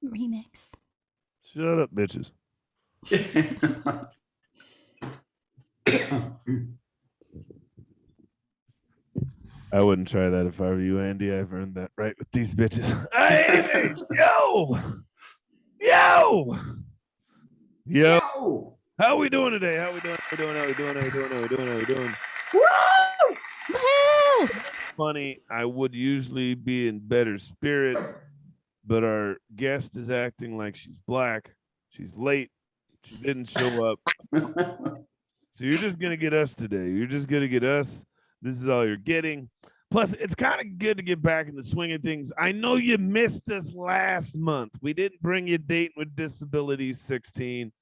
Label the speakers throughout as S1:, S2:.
S1: Remix.
S2: Shut up, bitches. I wouldn't try that if I were you, Andy. I've earned that right with these bitches. Anyways, yo!
S3: Yo!
S2: How we doing today? How we doing?
S1: Woo!
S2: Funny, I would usually be in better spirits, but our guest is acting like she's black. She's late. She didn't show up. So you're just gonna get us today. You're just gonna get us. This is all you're getting. Plus, it's kind of good to get back in the swing of things. I know you missed us last month. We didn't bring you Dating with Disabilities 16.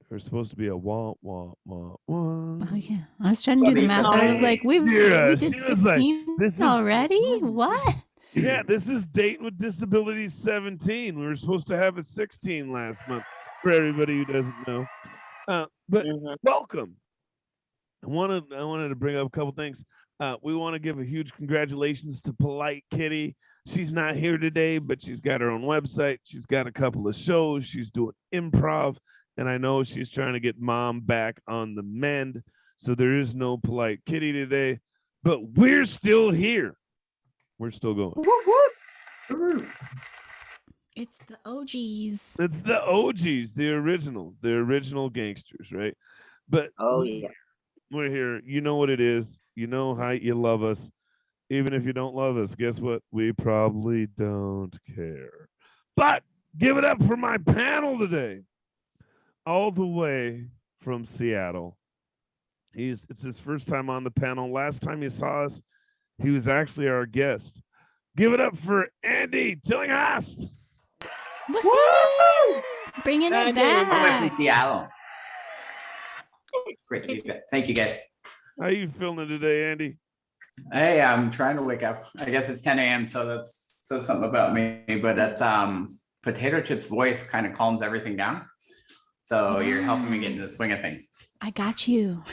S2: There's supposed to be a wah wah wah wah.
S1: Oh yeah, I was trying to do the math. I was like, we did 16
S2: this
S1: already. What?
S2: Yeah, this is Dating with Disabilities 17. We were supposed to have a 16 last month. For everybody who doesn't know, but welcome. I wanted to bring up a couple things. We want to give a huge congratulations to Polite Kitty. She's not here today, but she's got her own website. She's got a couple of shows. She's doing improv, and I know she's trying to get mom back on the mend. So there is no Polite Kitty today, but we're still here. We're still going.
S1: It's the OGs.
S2: It's the OGs, the original gangsters, right? But we're here. You know what it is. You know how you love us. Even if you don't love us, guess what? We probably don't care. But give it up for my panel today. All the way from Seattle. It's his first time on the panel. Last time you saw us, he was actually our guest. Give it up for Andy Tillinghast.
S1: Woo! Bringing it back.
S3: All the way from Seattle. Great to be back. Thank you, guys.
S2: How are you feeling today, Andy?
S3: Hey, I'm trying to wake up. I guess it's 10 a.m., so that's says something about me. But that's Potato Chip's voice kind of calms everything down. So you're helping me get into the swing of things.
S1: I got you.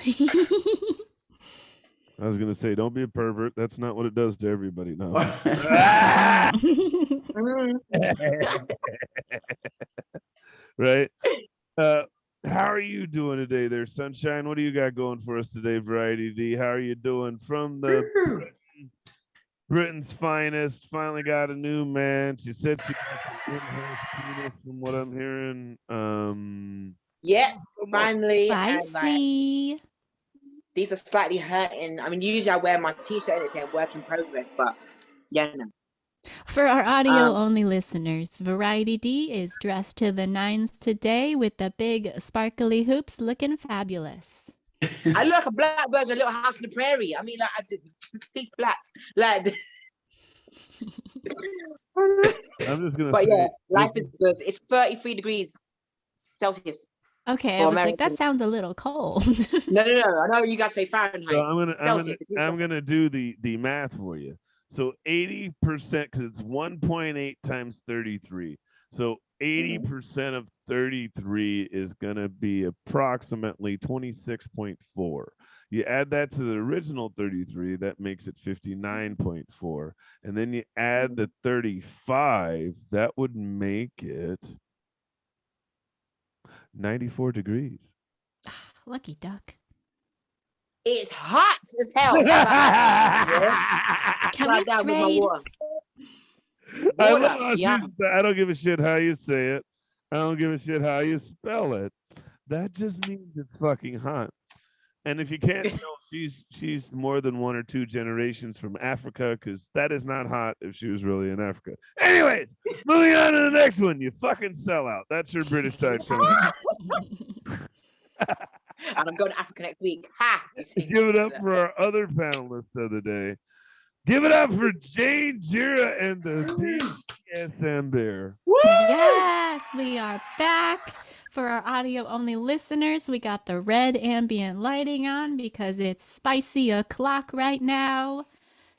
S2: I was gonna say, don't be a pervert. That's not what it does to everybody. No. Right? How are you doing today there, Sunshine? What do you got going for us today, Variety D? How are you doing? From the Britain's finest, finally got a new man. She said she got in-house penis from what I'm hearing.
S4: Yeah, finally.
S1: Spicy.
S4: These are slightly hurting. I mean, usually I wear my t-shirt and it says work in progress, but yeah, no.
S1: For our audio-only listeners, Variety D is dressed to the nines today with the big sparkly hoops, looking fabulous.
S4: I look like a blackbird in a little house in the prairie. I mean, like, I did these blacks. Like,
S2: I'm just gonna
S4: but
S2: say,
S4: yeah, life is good. It's 33 degrees Celsius.
S1: Okay, I was like, that sounds a little cold.
S4: No. I know you guys say Fahrenheit.
S2: So I'm gonna do the math for you. So 80%, because it's 1.8 times 33. So 80% of 33 is gonna be approximately 26.4. You add that to the original 33, that makes it 59.4. And then you add the 35, that would make it 94 degrees.
S1: Lucky duck.
S4: It's hot as hell.
S1: Can we trade?
S2: I don't give a shit how you say it. I don't give a shit how you spell it. That just means it's fucking hot. And if you can't tell, she's more than one or two generations from Africa, because that is not hot if she was really in Africa. Anyways, moving on to the next one. You fucking sellout. That's your British side coming.
S4: And I'm going to Africa next week. Ha!
S2: Give it up for our other panelists of the day. Give it up for Janejira and the BDSM Bear.
S1: Woo! Yes, we are back. For our audio-only listeners, we got the red ambient lighting on because it's spicy o'clock right now.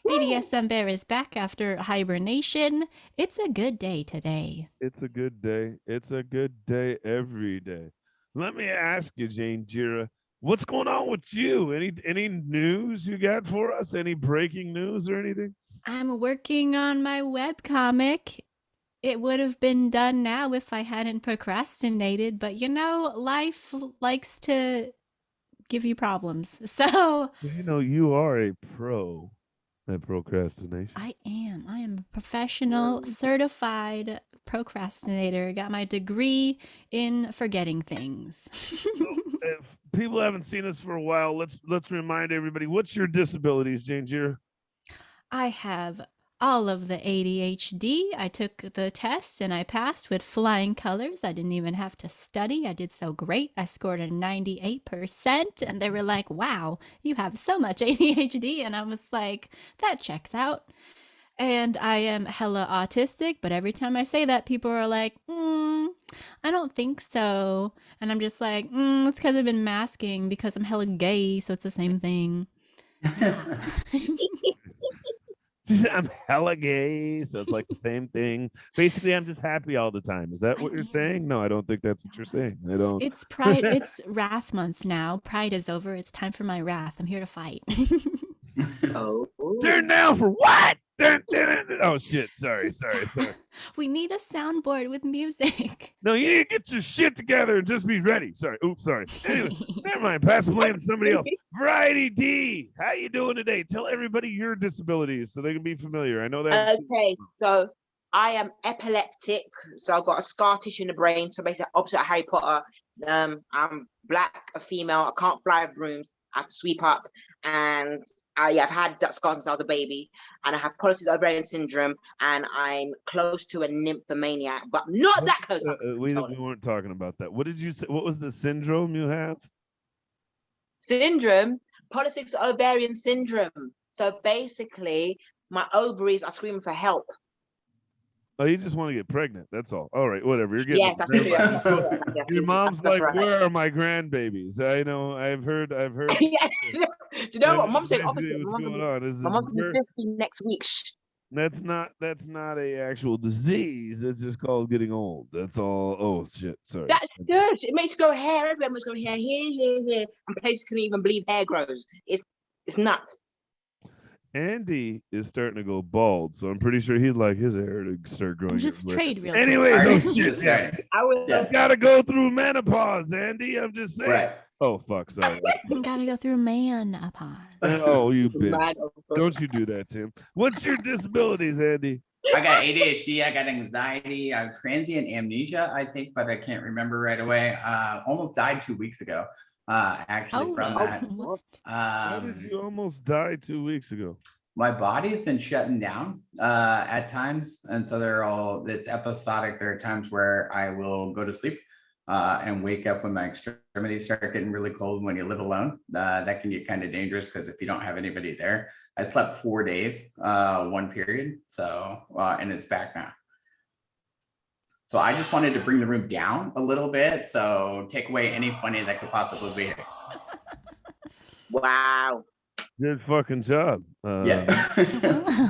S1: Woo! BDSM Bear is back after hibernation. It's a good day today.
S2: It's a good day. It's a good day every day. Let me ask you, Janejira, what's going on with you? Any news you got for us? Any breaking news or anything?
S1: I'm working on my webcomic. It would have been done now if I hadn't procrastinated, but life likes to give you problems. So
S2: You know, you are a pro at procrastination.
S1: I am a professional certified procrastinator. Got my degree in forgetting things.
S2: If people haven't seen us for a while, let's remind everybody, what's your disabilities, Janejira?
S1: I have all of the ADHD. I took the test and I passed with flying colors. I didn't even have to study. I did so great. I scored a 98%, and they were like, wow, you have so much ADHD. And I was like, that checks out. And I am hella autistic, but every time I say that, people are like, I don't think so. And I'm just like, it's because I've been masking because I'm hella gay, so it's the same thing.
S2: I'm hella gay, so it's like the same thing. Basically, I'm just happy all the time. Is that what you're saying? No, I don't think that's what you're saying. I don't.
S1: It's Pride. It's Wrath Month now. Pride is over. It's time for my wrath. I'm here to fight.
S4: Oh.
S2: Turn down for what? Oh shit! Sorry.
S1: We need a soundboard with music.
S2: No, you need to get your shit together and just be ready. Sorry. Oops, sorry. Anyway, never mind. Pass the blame to somebody else. Variety D, how you doing today? Tell everybody your disabilities so they can be familiar. I know that.
S4: Okay, so I am epileptic, so I've got a scar tissue in the brain. So basically, opposite Harry Potter. I'm black, a female. I can't fly with brooms. I have to sweep up, and I've had that scar since I was a baby, and I have polycystic ovarian syndrome, and I'm close to a nymphomaniac, but not that close.
S2: We weren't talking about that. What did you say? What was the syndrome you have?
S4: Syndrome, polycystic ovarian syndrome. So basically, my ovaries are screaming for help.
S2: Oh, you just want to get pregnant. That's all. All right, whatever. You're getting.
S4: Yes, that's true.
S2: Your mom's like,
S4: right.
S2: "Where are my grandbabies?" I know. I've heard.
S4: Yeah. Do you know what? Mom said opposite.
S2: What's going on?
S4: My mom's gonna be 50 next week. Shh.
S2: That's not a actual disease. That's just called getting old. That's all. Oh shit! Sorry.
S4: That's good. It makes you go hair. Everyone's going hair here, and places couldn't even believe hair grows. It's nuts.
S2: Andy is starting to go bald, so I'm pretty sure he'd like his hair to start growing.
S1: Just trade real
S2: Anyways,
S1: quick.
S2: oh shit! Yeah.
S4: I will.
S2: Gotta go through menopause, Andy. I'm just saying.
S3: Right.
S2: Oh fuck! Sorry.
S1: Gotta go through menopause.
S2: Oh, you bitch! Don't you do that, Tim? What's your disabilities, Andy?
S3: I got ADHD, I got anxiety, I have transient amnesia, I think, but I can't remember right away. Almost died 2 weeks ago, actually, from that.
S2: How did you almost die 2 weeks ago?
S3: My body's been shutting down at times, and so it's episodic. There are times where I will go to sleep and wake up when my extremities start getting really cold. When you live alone, that can get kind of dangerous because if you don't have anybody there. I slept 4 days, one period, so and it's back now. So I just wanted to bring the room down a little bit, so take away any funny that could possibly be here.
S4: Wow.
S2: Good fucking job.
S3: Yeah.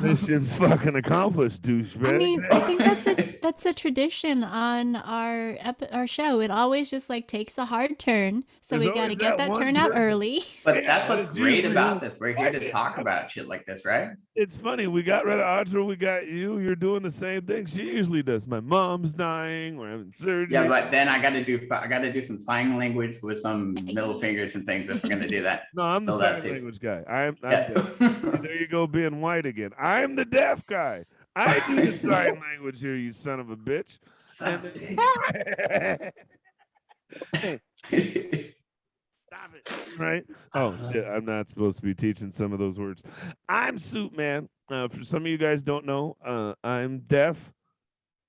S2: Mission fucking accomplished, douchebag.
S1: I mean, I think that's a tradition on our show. It always just like takes a hard turn, so
S2: There's
S1: we got to
S2: always
S1: get that turn out early.
S3: But that's what's
S2: it's
S3: great
S2: usually-
S3: about this. We're here to talk about shit like this, right?
S2: It's funny. We got rid of Audra. We got you. You're doing the same thing she usually does. My mom's dying. We're having surgery.
S3: Yeah, but then I got to do some sign language with some middle fingers and things if we're gonna do that.
S2: No, I'm the
S3: So
S2: sign
S3: that's it.
S2: language guy. I'm
S3: Yeah.
S2: deaf. There you go, being white again. I'm the deaf guy. I do the sign language here, you son of a bitch.
S3: Son of a bitch.
S2: Stop it. Right? Oh shit! I'm not supposed to be teaching some of those words. I'm Suitman. For some of you guys don't know, I'm deaf.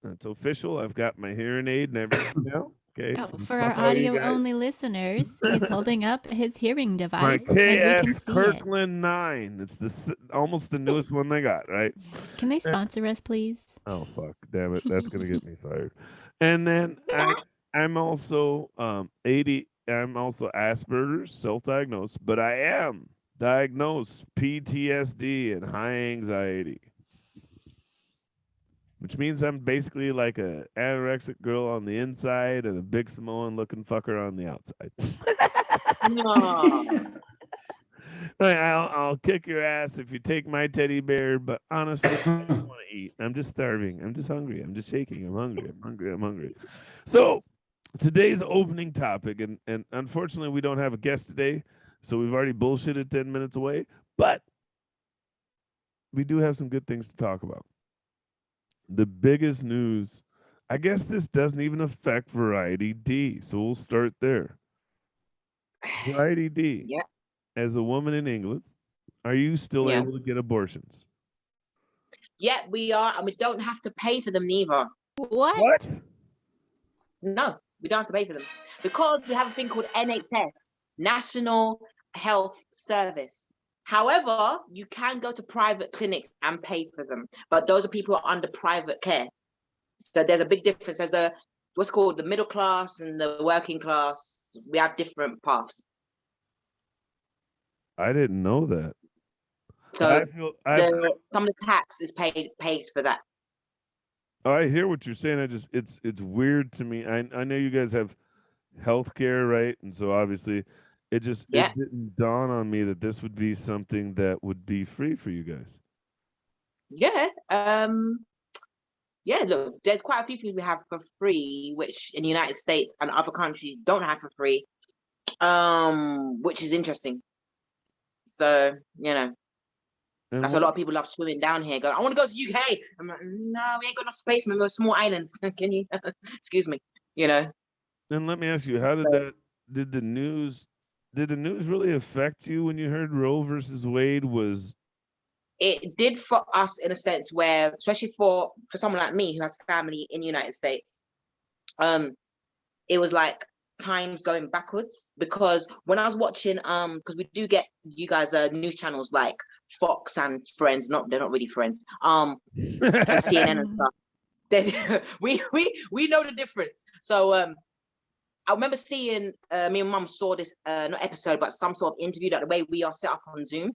S2: It's official. I've got my hearing aid and everything now. Okay.
S1: Oh,
S2: so
S1: for our
S2: fuck all you
S1: audio
S2: guys.
S1: only listeners, he's holding up his hearing
S2: My
S1: device, and we can
S2: KS
S1: see it.
S2: Kirkland 9. It's almost the newest one they got, right?
S1: Can they sponsor us, please?
S2: Oh fuck, damn it, that's gonna get me fired. And then I'm also I'm also Asperger's, self-diagnosed, but I am diagnosed PTSD and high anxiety, which means I'm basically like a anorexic girl on the inside and a big Samoan looking fucker on the outside.
S4: No.
S2: I'll kick your ass if you take my teddy bear, but honestly, I don't want to eat. eat. I'm just starving. I'm just hungry. I'm just shaking. I'm hungry. I'm hungry. I'm hungry. So today's opening topic, and unfortunately we don't have a guest today, so we've already bullshitted 10 minutes away, but we do have some good things to talk about. The biggest news, I guess this doesn't even affect Variety D, so we'll start there. Variety D,
S4: Yeah,
S2: as a woman in England, are you still
S4: yeah,
S2: able to get abortions?
S4: yeah. We are, and we don't have to pay for them neither.
S1: What?
S4: No, we don't have to pay for them because we have a thing called NHS, National Health Service. However, you can go to private clinics and pay for them, but those are people who are under private care. So there's a big difference. There's the what's called the middle class and the working class. We have different paths.
S2: I didn't know that.
S4: So
S2: I
S4: some of the tax is pays for that.
S2: I hear what you're saying. It's weird to me. I know you guys have healthcare, right? And so obviously it
S4: Yeah,
S2: didn't dawn on me that this would be something that would be free for you guys.
S4: yeah. Yeah, look, there's quite a few things we have for free, which in the United States and other countries don't have for free. Which is interesting. So,
S2: And
S4: that's a lot of people love swimming down here. Go, I want to go to UK. I'm like, no, we ain't got enough space, man. We're a small island. Can you excuse me?
S2: and let me ask you, how did
S4: So
S2: that did the news really affect you when you heard Roe versus Wade was
S4: it did for us in a sense where, especially for someone like me who has family in the United States, um, it was like times going backwards because when I was watching, because we do get you guys news channels like Fox and Friends, they're not really friends, and CNN and stuff. We know the difference. So I remember seeing me and Mum saw this not episode, but some sort of interview that the way we are set up on Zoom.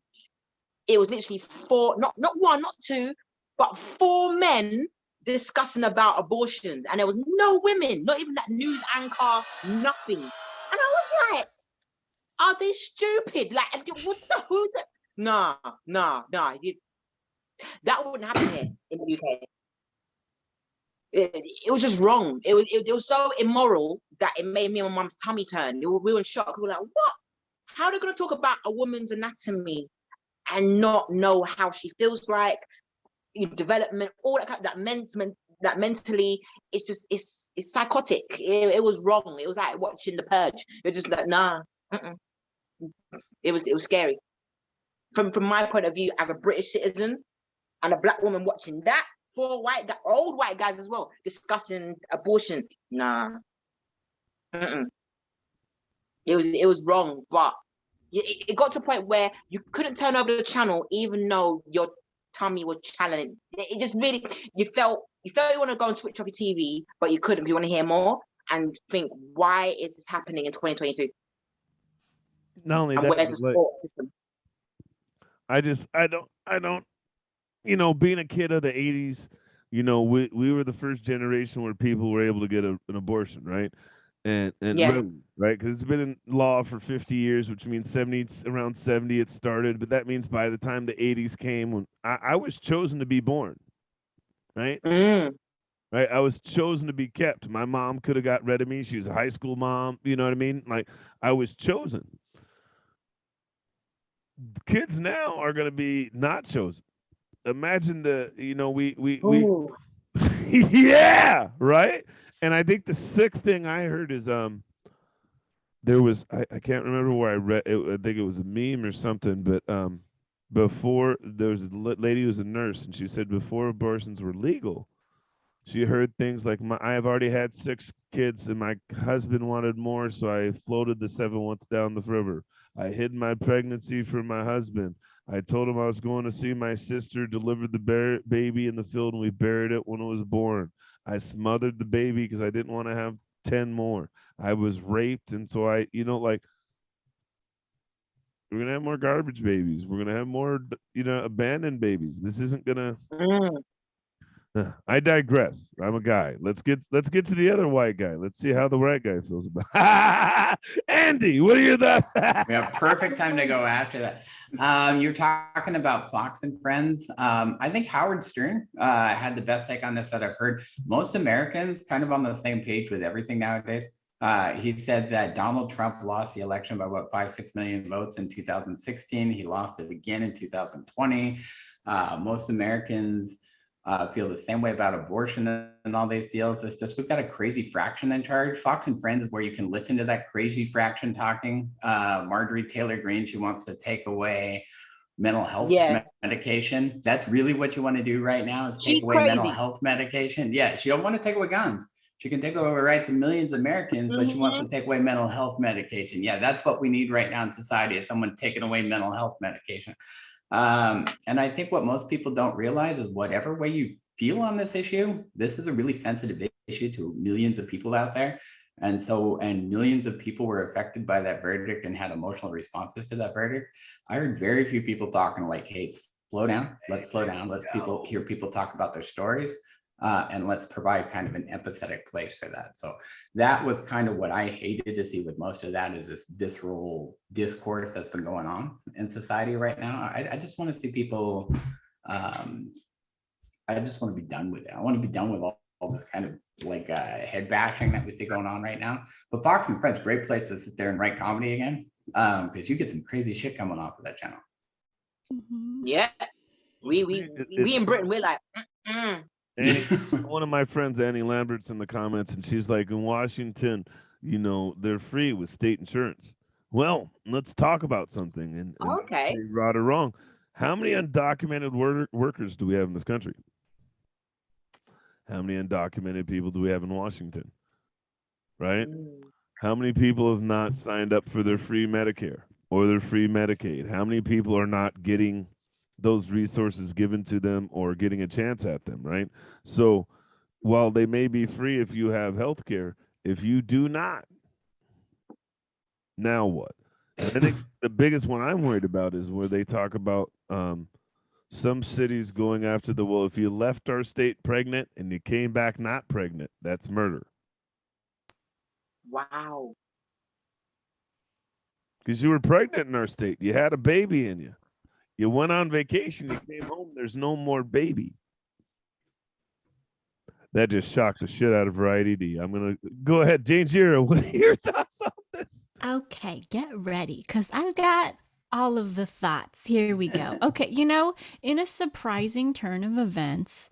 S4: It was literally four, not one, not two, but four men discussing about abortion, and there was no women, not even that news anchor, nothing. And I was like, "Are they stupid? Like, what the who? The? Nah, nah, nah. That wouldn't happen here in the UK. It was just wrong. It was so immoral that it made me and my mum's tummy turn. We were in shock. We were like, what? How are they going to talk about a woman's anatomy and not know how she feels like, development, all that kind of, that mentally, it's psychotic. It was wrong. It was like watching The Purge. It's just like, nah. It was scary. From my point of view as a British citizen and a black woman watching that, four old white guys as well, discussing abortion. Nah. It was wrong, but it got to a point where you couldn't turn over the channel even though your tummy was challenging. It just really, you felt you want to go and switch off your TV, but you couldn't. You want to hear more and think, why is this happening in 2022?
S2: not only
S4: And
S2: that,
S4: where's the
S2: but like
S4: support system?
S2: I don't being a kid of the 80s, we were the first generation where people were able to get an abortion, right? And
S4: Yeah.
S2: really, right? Because it's been in law for 50 years, which means around 70 it started, but that means by the time the 80s came, when I was chosen to be born, right?
S4: Mm.
S2: Right? I was chosen to be kept. My mom could have got rid of me. She was a high school mom, you know what I mean? Like I was chosen. Kids now are going to be not chosen. Imagine we
S4: Ooh.
S2: yeah, right. And I think the sixth thing I heard is there was I can't remember where I read it. I think it was a meme or something, but before there was a lady who was a nurse, and she said before abortions were legal, she heard things like, I have already had 6 kids and my husband wanted more, so I floated the 7th down the river. I hid my pregnancy from my husband. I told him I was going to see my sister, delivered the baby in the field, and we buried it when it was born. I smothered the baby because I didn't want to have 10 more. I was raped, and so like, we're going to have more garbage babies. We're going to have more, abandoned babies. This isn't going to.
S4: Mm.
S2: I digress. I'm a guy. Let's get to the other white guy. Let's see how the white guy feels about Andy. What are your thoughts?
S3: We have perfect time to go after that. You're talking about Fox and Friends. I think Howard Stern had the best take on this that I've heard. Most Americans kind of on the same page with everything nowadays. He said that Donald Trump lost the election by what 5-6 million votes in 2016. He lost it again in 2020. Most Americans feel the same way about abortion and all these deals. It's just we've got a crazy fraction in charge. Fox and Friends is where you can listen to that crazy fraction talking. Marjorie Taylor Greene, she wants to take away mental health medication. That's really what you want to do right now is take away mental health medication. Yeah, she don't want to take away guns. She can take away rights of millions of Americans, but she wants to take away mental health medication. Yeah, that's what we need right now in society is someone taking away mental health medication. And I think what most people don't realize is whatever way you feel on this issue, this is a really sensitive issue to millions of people out there. And millions of people were affected by that verdict and had emotional responses to that verdict. I heard very few people talking like, hey, slow down. Let's slow down. Let's hear people talk about their stories. And let's provide kind of an empathetic place for that. So that was kind of what I hated to see with most of that is this visceral discourse that's been going on in society right now. I just want to see people, I just want to be done with it. I want to be done with all this kind of like head bashing that we see going on right now. But Fox and Friends, great place to sit there and write comedy again, because you get some crazy shit coming off of that channel.
S4: Yeah, we in Britain, we're like,
S2: Annie, one of my friends, Annie Lambert's in the comments, and she's like, in Washington, you know, they're free with state insurance. Well, let's talk about something. And
S4: okay,
S2: right or wrong, how many undocumented workers do we have in this country? How many undocumented people do we have in Washington? Right? How many people have not signed up for their free Medicare or their free Medicaid? How many people are not getting those resources given to them or getting a chance at them, right? So while they may be free if you have health care, if you do not, now what? And I think the biggest one I'm worried about is where they talk about some cities going after well, if you left our state pregnant and you came back not pregnant, that's murder.
S4: Wow.
S2: Because you were pregnant in our state. You had a baby in you. You went on vacation, you came home, there's no more baby. That just shocked the shit out of Variety D. I'm going to go ahead. Janejira, what are your thoughts on this?
S1: Okay, get ready, because I've got all of the thoughts. Here we go. Okay, you know, in a surprising turn of events,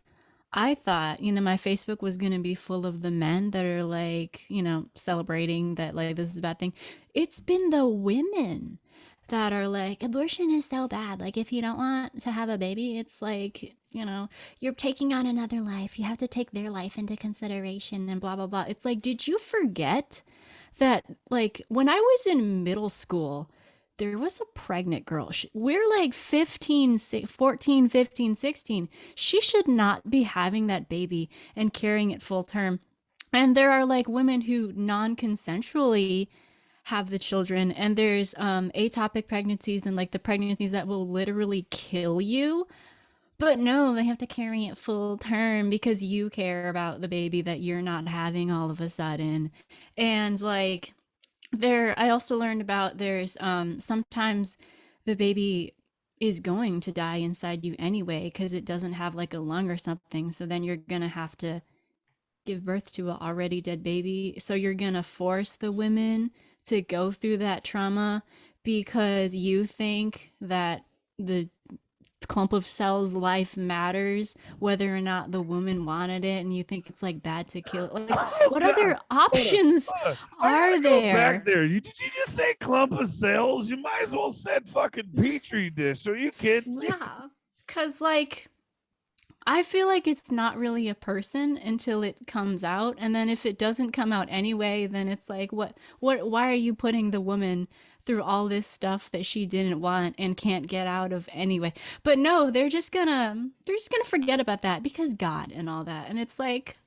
S1: I thought, you know, my Facebook was going to be full of the men that are like, you know, celebrating that, like, this is a bad thing. It's been the women that are like, abortion is so bad. Like, if you don't want to have a baby, it's like, you know, you're taking on another life. You have to take their life into consideration and blah, blah, blah. It's like, did you forget that, like, when I was in middle school, there was a pregnant girl. We're like 14, 15, 16. She should not be having that baby and carrying it full term. And there are like women who non-consensually have the children, and there's atopic pregnancies and like the pregnancies that will literally kill you. But no, they have to carry it full term because you care about the baby that you're not having all of a sudden. And like I also learned about there's sometimes the baby is going to die inside you anyway because it doesn't have like a lung or something. So then you're gonna have to give birth to an already dead baby. So you're gonna force the women to go through that trauma because you think that the clump of cells life matters whether or not the woman wanted it, and you think it's like bad to kill it. Like, what other options are there?
S2: Back there, did you just say clump of cells? You might as well said fucking petri dish. Are you kidding me?
S1: Yeah, because like I feel like it's not really a person until it comes out, and then if it doesn't come out anyway, then it's like, why are you putting the woman through all this stuff that she didn't want and can't get out of anyway? But no, they're just gonna forget about that because God and all that. And it's like,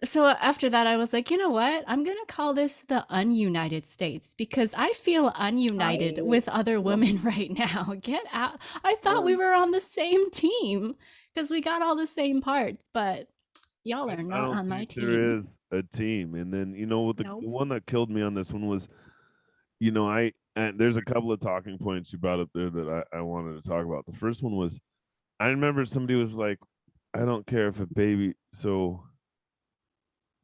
S1: So after that, I was like, you know what? I'm gonna call this the ununited states because I feel ununited with other women right now. Get out! I thought we were on the same team because we got all the same parts, but y'all are
S2: I
S1: not
S2: don't
S1: on my
S2: think
S1: team.
S2: there is a team. And then you know what the
S1: Nope.
S2: one that killed me on this one was, and there's a couple of talking points you brought up there that I wanted to talk about. The first one was I remember somebody was like, I don't care if a baby. So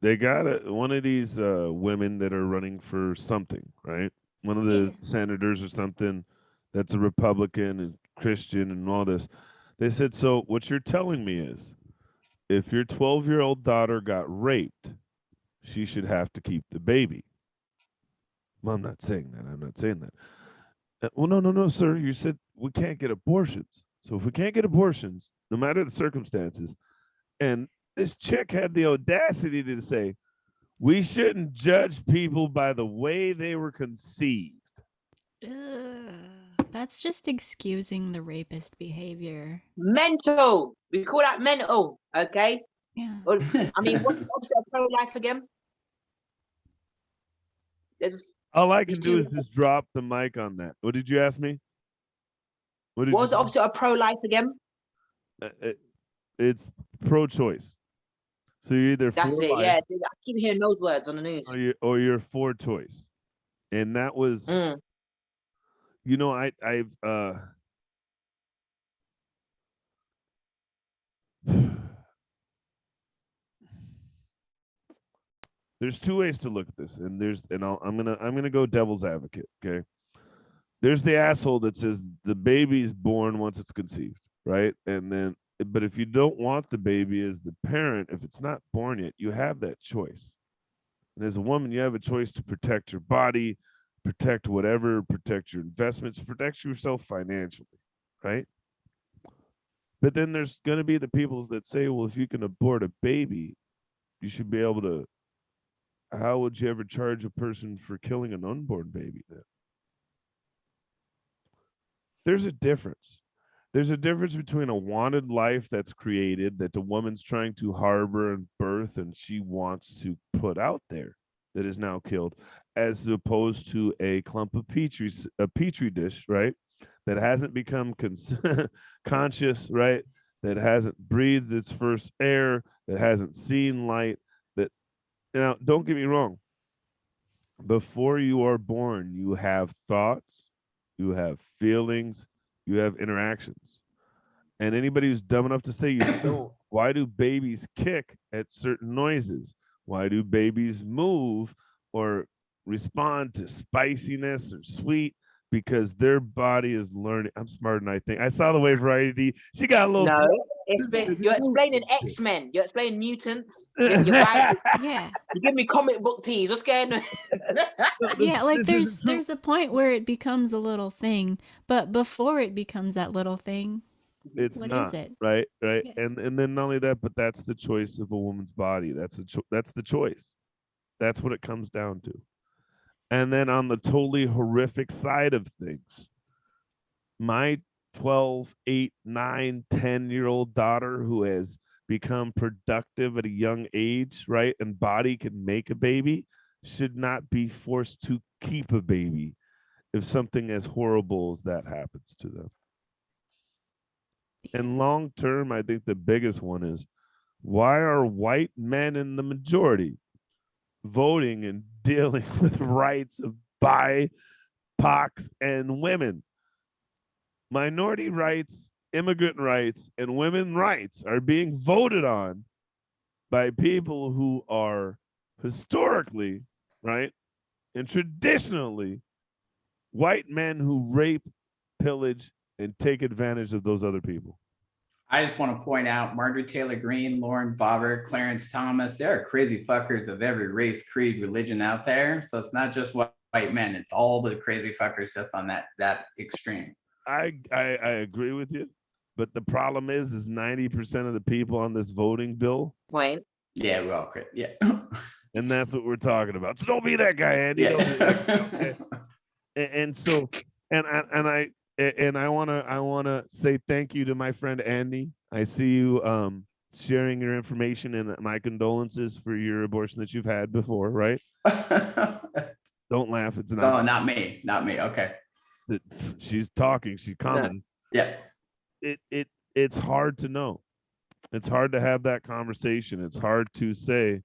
S2: they got one of these women that are running for something, right? One of the senators or something that's a Republican and Christian and all this. They said, so what you're telling me is if your 12-year-old daughter got raped, she should have to keep the baby. Well, I'm not saying that. I'm not saying that. Well, no, sir. You said we can't get abortions. So if we can't get abortions, no matter the circumstances, and this chick had the audacity to say, we shouldn't judge people by the way they were conceived.
S1: That's just excusing the rapist behavior.
S4: Mental. We call that mental. Okay.
S1: Yeah.
S4: I mean, what's the opposite of pro-life again?
S2: All I can do is just drop the mic on that. What did you ask me?
S4: What was the opposite of pro-life again?
S2: It's pro-choice. So you're either
S4: That's
S2: for
S4: it.
S2: life,
S4: Yeah, I keep hearing those words on the news.
S2: or you're for choice, and that was, I've there's two ways to look at this, and I'm gonna go devil's advocate. Okay, there's the asshole that says the baby's born once it's conceived, right? And then, but if you don't want the baby as the parent, if it's not born yet, you have that choice. And as a woman, you have a choice to protect your body, protect whatever, protect your investments, protect yourself financially, right? But then there's going to be the people that say, well, if you can abort a baby, you should be able to. How would you ever charge a person for killing an unborn baby then? There's a difference. There's a difference between a wanted life that's created that the woman's trying to harbor and birth and she wants to put out there that is now killed, as opposed to a clump of petri dish, right? That hasn't become conscious, right? That hasn't breathed its first air, that hasn't seen light. That now, don't get me wrong. Before you are born, you have thoughts, you have feelings, you have interactions. And anybody who's dumb enough to say you don't, why do babies kick at certain noises? Why do babies move or respond to spiciness or sweet? Because their body is learning. I'm smarter than I think. I saw the way Variety. She got a little.
S4: No, you're explaining X-Men. You're explaining mutants. You're
S1: Yeah.
S4: You give me comic book teas. What's going on?
S1: Yeah, like there's a point where it becomes a little thing, but before it becomes that little thing,
S2: it's
S1: what
S2: not
S1: is it?
S2: right.
S1: Yeah.
S2: And then not only that, but that's the choice of a woman's body. That's the choice. That's what it comes down to. And then on the totally horrific side of things, my 12, 8, 9, 10-year-old daughter who has become productive at a young age, right? And body can make a baby should not be forced to keep a baby if something as horrible as that happens to them. And long term, I think the biggest one is, why are white men in the majority voting and dealing with rights of BIPOCs and women? Minority rights, immigrant rights, and women rights are being voted on by people who are historically, right, and traditionally white men who rape, pillage, and take advantage of those other people.
S3: I just want to point out Margaret Taylor Greene, Lauren Boebert, Clarence Thomas. There are crazy fuckers of every race, creed, religion out there. So it's not just white men. It's all the crazy fuckers just on that extreme.
S2: I agree with you, but the problem is 90% of the people on this voting bill.
S4: Wayne.
S3: Yeah, we all quit. Yeah.
S2: And that's what we're talking about. So don't be that guy, Andy.
S3: Yeah.
S2: Okay? And so, and I wanna say thank you to my friend Andy. I see you sharing your information and my condolences for your abortion that you've had before, right? Don't laugh. It's not.
S3: No, not me. Not me. Okay.
S2: She's talking. She's commenting.
S3: Yeah.
S2: It's hard to know. It's hard to have that conversation. It's hard to say,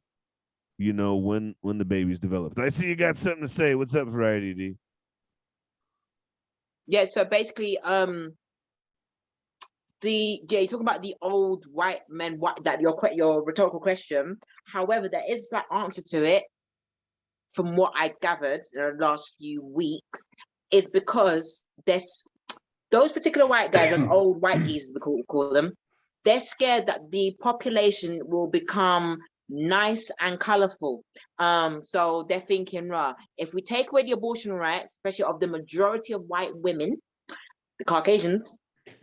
S2: you know, when the baby's developed. I see you got something to say. What's up, Variety D?
S4: Yeah, so basically, you talk about the old white men, that your rhetorical question. However, there is that answer to it, from what I've gathered in the last few weeks, is because those particular white guys, those old white geezers, we call them, they're scared that the population will become nice and colorful. So they're thinking, if we take away the abortion rights, especially of the majority of white women, the Caucasians,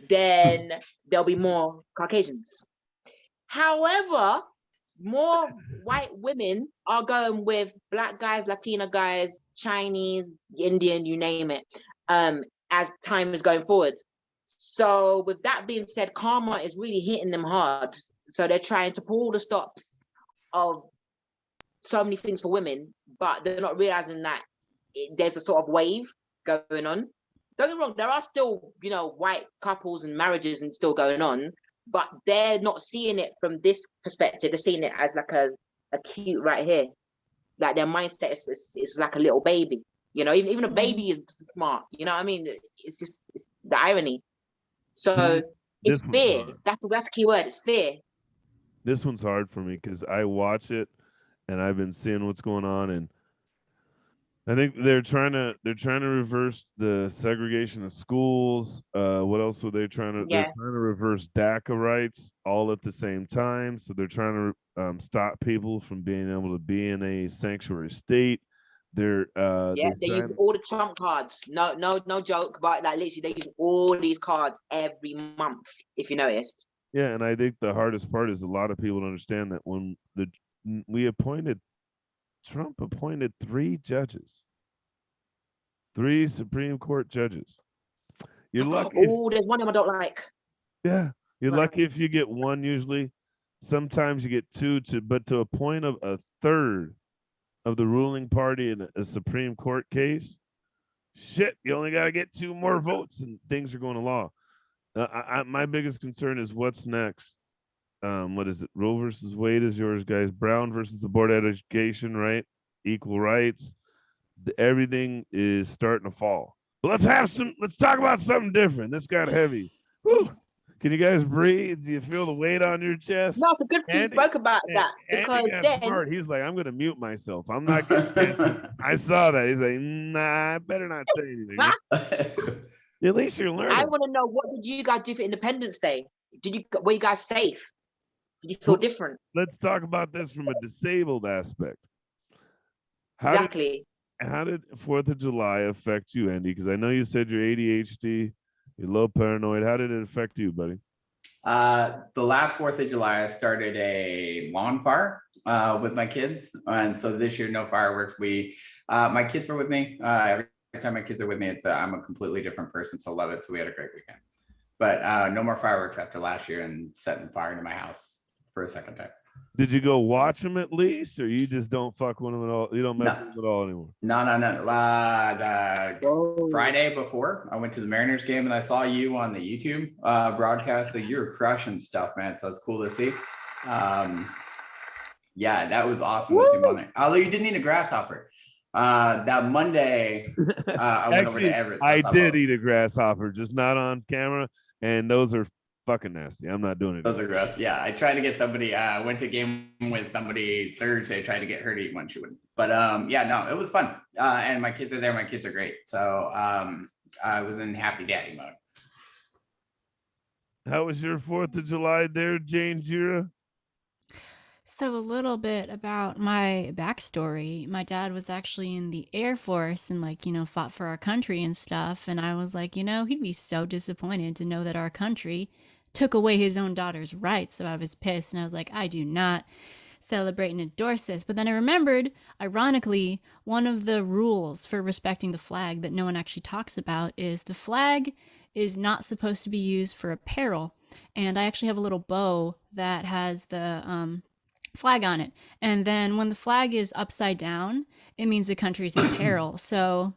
S4: then there'll be more Caucasians. However, more white women are going with Black guys, Latina guys, Chinese, Indian, you name it, as time is going forward. So with that being said, karma is really hitting them hard. So they're trying to pull the stops of so many things for women, but they're not realizing that there's a sort of wave going on. Don't get me wrong, there are still, white couples and marriages and still going on, but they're not seeing it from this perspective. They're seeing it as like a cute right here. Like their mindset is like a little baby. Even a baby is smart. You know what I mean? It's the irony. So it's fear. That's the key word. It's fear.
S2: This one's hard for me because I watch it and I've been seeing what's going on, and I think they're trying to reverse the segregation of schools. What else were they trying to?
S4: Yeah.
S2: They're trying to reverse DACA rights all at the same time. So they're trying to stop people from being able to be in a sanctuary state. They're
S4: use all the Trump cards. No joke, but like literally they use all these cards every month, if you noticed.
S2: Yeah, and I think the hardest part is a lot of people don't understand that when Trump appointed 3 judges, 3 Supreme Court judges. You're lucky.
S4: Oh, there's one of them I don't like.
S2: Yeah, you're lucky if you get 1 usually. Sometimes you get 2, but to appoint a third of the ruling party in a Supreme Court case, shit, you only got to get 2 more votes and things are going to law. My biggest concern is what's next. What is it? Roe versus Wade is yours, guys. Brown versus the Board of Education, right? Equal rights. Everything is starting to fall. But let's talk about something different. This got heavy. Whew. Can you guys breathe? Do you feel the weight on your chest?
S4: No, it's a good thing you spoke about that. Because
S2: Andy smart. He's like, I'm going to mute myself. I'm not getting I saw that. He's like, nah, I better not say anything. At least you're learning.
S4: I want to know, what did you guys do for Independence Day? Were you guys safe? Did you feel different?
S2: Let's talk about this from a disabled aspect.
S4: Exactly.
S2: How did 4th of July affect you, Andy? Because I know you said you're ADHD, you're low paranoid. How did it affect you, buddy?
S3: The last 4th of July, I started a lawn fire with my kids. And so this year, no fireworks. My kids were with me. Every time my kids are with me, I'm a completely different person. So love it. So we had a great weekend. But no more fireworks after last year and setting fire to my house for a second time.
S2: Did you go watch them at least, or you just don't fuck with them at all? You don't mess with them at all anymore?
S3: No. Friday before, I went to the Mariners game and I saw you on the YouTube broadcast. So you were crushing stuff, man. So it's cool to see. Yeah, that was awesome to see Monday. Although you didn't eat a grasshopper. That Monday, I went over to Everett.
S2: I did eat a grasshopper, just not on camera, and those are fucking nasty. I'm not doing it.
S3: Those are gross. Yeah, I tried to get somebody. Went to a game with somebody Thursday. Tried to get her to eat one. She wouldn't. But yeah, no, it was fun. And my kids are there. My kids are great. So I was in happy daddy mode.
S2: How was your 4th of July there, Janejira?
S1: So a little bit about my backstory. My dad was actually in the Air Force and fought for our country and stuff. And I was like, he'd be so disappointed to know that our country took away his own daughter's rights. So I was pissed and I was like, I do not celebrate and endorse this. But then I remembered, ironically, one of the rules for respecting the flag that no one actually talks about is the flag is not supposed to be used for apparel. And I actually have a little bow that has the flag on it. And then when the flag is upside down, it means the country's in peril. So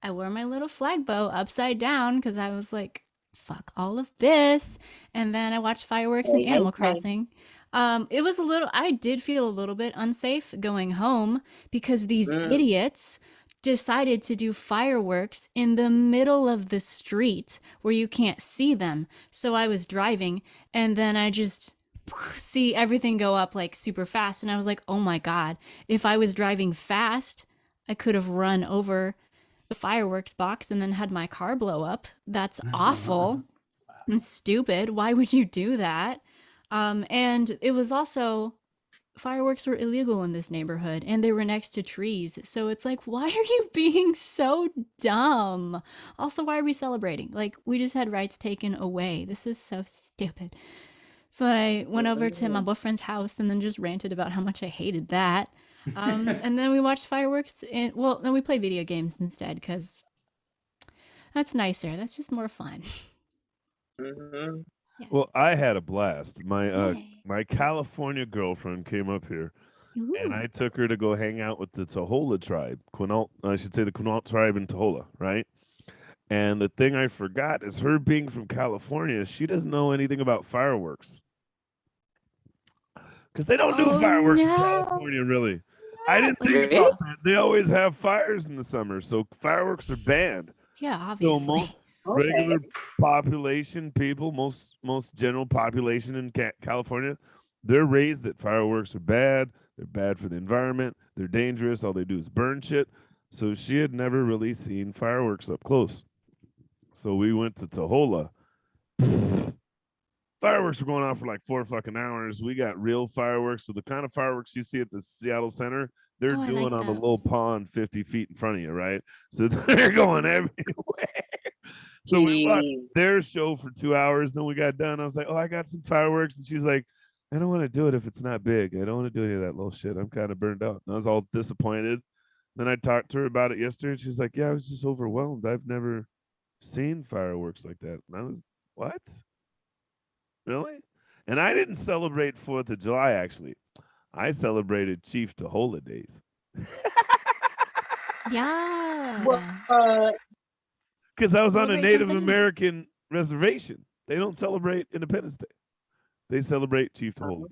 S1: I wore my little flag bow upside down because I was like, fuck all of this. And then I watched fireworks in Animal Crossing. It was a little, I did feel a little bit unsafe going home because these idiots decided to do fireworks in the middle of the street where you can't see them. So I was driving and then I just see everything go up like super fast. And I was like, oh my God, if I was driving fast, I could have run over the fireworks box and then had my car blow up. That's awful and stupid. Why would you do that? And it was also, fireworks were illegal in this neighborhood and they were next to trees. So it's like, why are you being so dumb? Also, why are we celebrating? Like, we just had rights taken away. This is so stupid. So I went over to my boyfriend's house and then just ranted about how much I hated that. And then we watched fireworks and, well, then we played video games instead because that's nicer. That's just more fun. Yeah.
S2: Well, I had a blast. My
S1: Yay.
S2: my California girlfriend came up here, and
S1: Ooh.
S2: I took her to go hang out with the Tohola tribe, Quinault. I should say the Quinault tribe in Tohola, right? And the thing I forgot is her being from California, she doesn't know anything about fireworks because they don't do
S1: Oh,
S2: fireworks in
S1: no.
S2: California, really. I didn't think
S4: Really?
S2: about that. They always have fires in the summer, so fireworks are banned.
S1: Yeah,
S2: So
S1: obviously.
S2: most regular population people, most general population in California, they're raised that fireworks are bad. They're bad for the environment. They're dangerous. All they do is burn shit. So she had never really seen fireworks up close. So we went to Tohola. Fireworks were going off for like 4 fucking hours. We got real fireworks. So the kind of fireworks you see at the Seattle Center, they're
S1: Oh, I
S2: doing
S1: like
S2: on the little
S1: those.
S2: pond 50 feet in front of you, right? So they're going everywhere. So we watched
S4: Jeez.
S2: their show for 2 hours. Then we got done. I was like, oh, I got some fireworks. And she's like, I don't want to do it if it's not big. I don't want to do any of that little shit. I'm kind of burned out. And I was all disappointed. Then I talked to her about it yesterday. And she's like, yeah, I was just overwhelmed. I've never seen fireworks like that. And I was, what? Really? And I didn't celebrate 4th of July, actually. I celebrated Chief Tohola Days.
S1: Yeah.
S2: Because I was on a
S1: Celebrate
S2: Native
S1: something else.
S2: American reservation. They don't celebrate Independence Day. They celebrate Chief Tohola,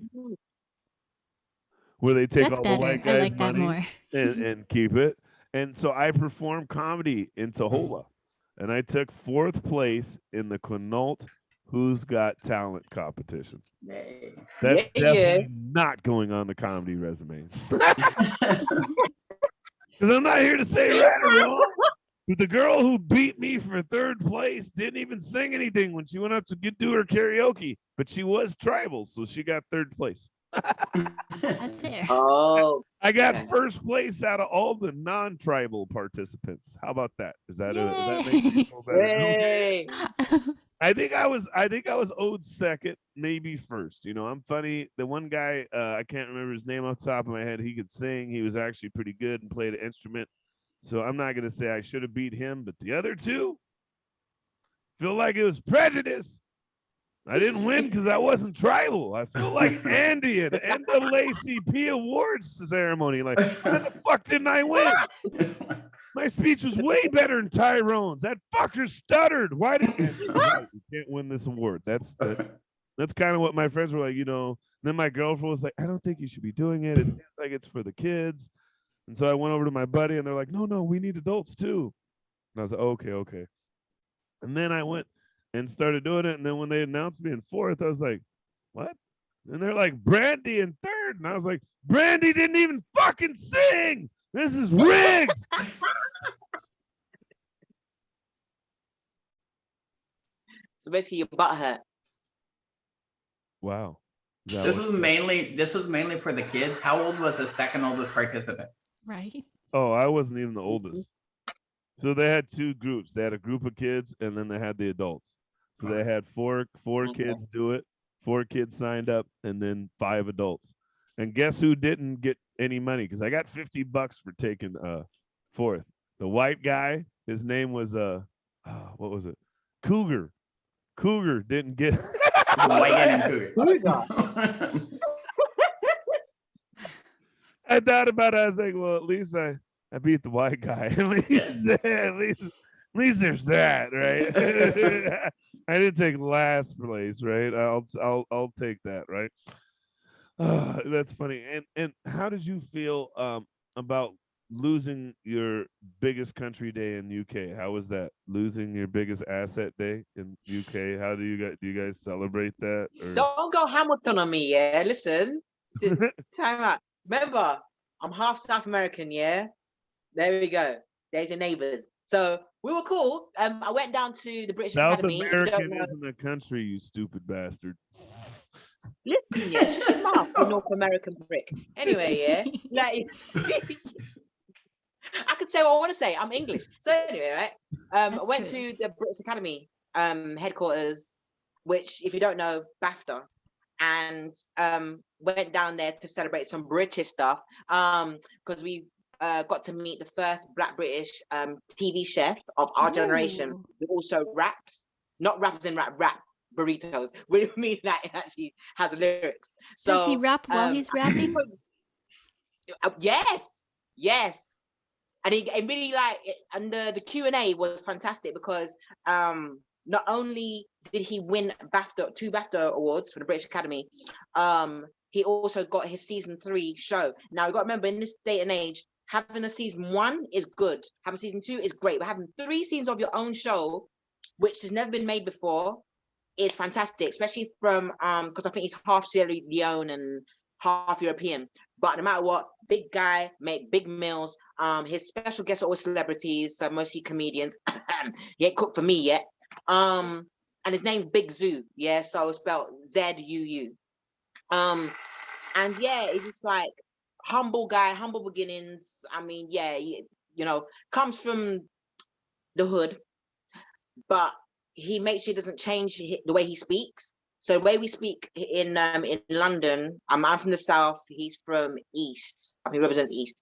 S2: where they take
S1: That's
S2: all the
S1: better.
S2: white
S1: I
S2: guys'
S1: like that
S2: money
S1: more.
S2: and keep it. And so I performed comedy in Tohola. And I took 4th place in the Quinault Who's Got Talent competition. That's definitely not going on the comedy resume. Because I'm not here to say right or wrong. But the girl who beat me for 3rd place didn't even sing anything when she went up to do her karaoke. But she was tribal, so she got 3rd place.
S1: That's fair.
S4: Oh,
S2: I got 1st place out of all the non-tribal participants. How about that? Is that that makes me feel better?
S4: hey.
S2: I think I was owed 2nd, maybe 1st. You know, I'm funny. The one guy, I can't remember his name off the top of my head. He could sing. He was actually pretty good and played an instrument. So I'm not gonna say I should have beat him, but the other two feel like it was prejudice. I didn't win because I wasn't tribal. I feel like Andy at the NAACP awards ceremony. Like, why the fuck didn't I win? My speech was way better than Tyrone's. That fucker stuttered. Why didn't you can't win this award? That's kind of what my friends were like, you know. Then my girlfriend was like, I don't think you should be doing it. It seems like it's for the kids. And so I went over to my buddy and they're like, no, we need adults too. And I was like, okay. And then I went and started doing it. And then when they announced me in 4th, I was like, what? And they're like, Brandy in 3rd. And I was like, Brandy didn't even fucking sing. This is rigged.
S4: So basically, your butt hurt.
S2: Wow.
S3: This was mainly for the kids. How old was the 2nd oldest participant?
S1: Right.
S2: Oh, I wasn't even the oldest. So they had 2 groups. They had a group of kids and then they had the adults. So they had four kids do it. 4 kids signed up and then 5 adults. And guess who didn't get any money? Because I got $50 for taking 4th. The white guy, his name was what was it? Cougar didn't get.
S3: White and cougar.
S2: I thought about it. I was like, well, at least I beat the white guy. At least there's that, right? I didn't take last place, right? I'll take that, right? That's funny. And how did you feel about losing your biggest country day in UK? How was that? Losing your biggest asset day in UK? How do you guys celebrate that? Or?
S4: Don't go Hamilton on me, yeah. Listen, time out. Remember, I'm half South American, yeah. There we go. There's your neighbors. So we were cool. I went down to the British
S2: South
S4: Academy.
S2: American isn't a country, you stupid bastard.
S4: Listen, yeah, shut your mouth, you North American prick. Anyway, yeah, like I could say what I want to say. I'm English. So anyway, right? I went to the British Academy headquarters, which, if you don't know, BAFTA, and went down there to celebrate some British stuff. Because we got to meet the first Black British TV chef of our generation, who also raps, not rappers in rap burritos. We mean that it actually has lyrics. So
S1: does he rap while he's rapping?
S4: Yes. And he really and the Q&A was fantastic because not only did he win two BAFTA awards for the British Academy, he also got his season 3 show. Now you got to remember, in this day and age, having a season 1 is good, having season 2 is great, but having 3 seasons of your own show, which has never been made before, is fantastic, especially from because I think he's half Sierra Leone and half European. But no matter what, big guy, make big meals. His special guests are always celebrities, so mostly comedians. He ain't cooked for me yet. And his name's Big Zoo, yeah, so it's spelled Z-U-U. And yeah, it's just like humble guy, humble beginnings. I mean, yeah, you know, comes from the hood, but he makes sure he doesn't change the way he speaks. So the way we speak in London, I'm from the south, he's from east. I think he represents east.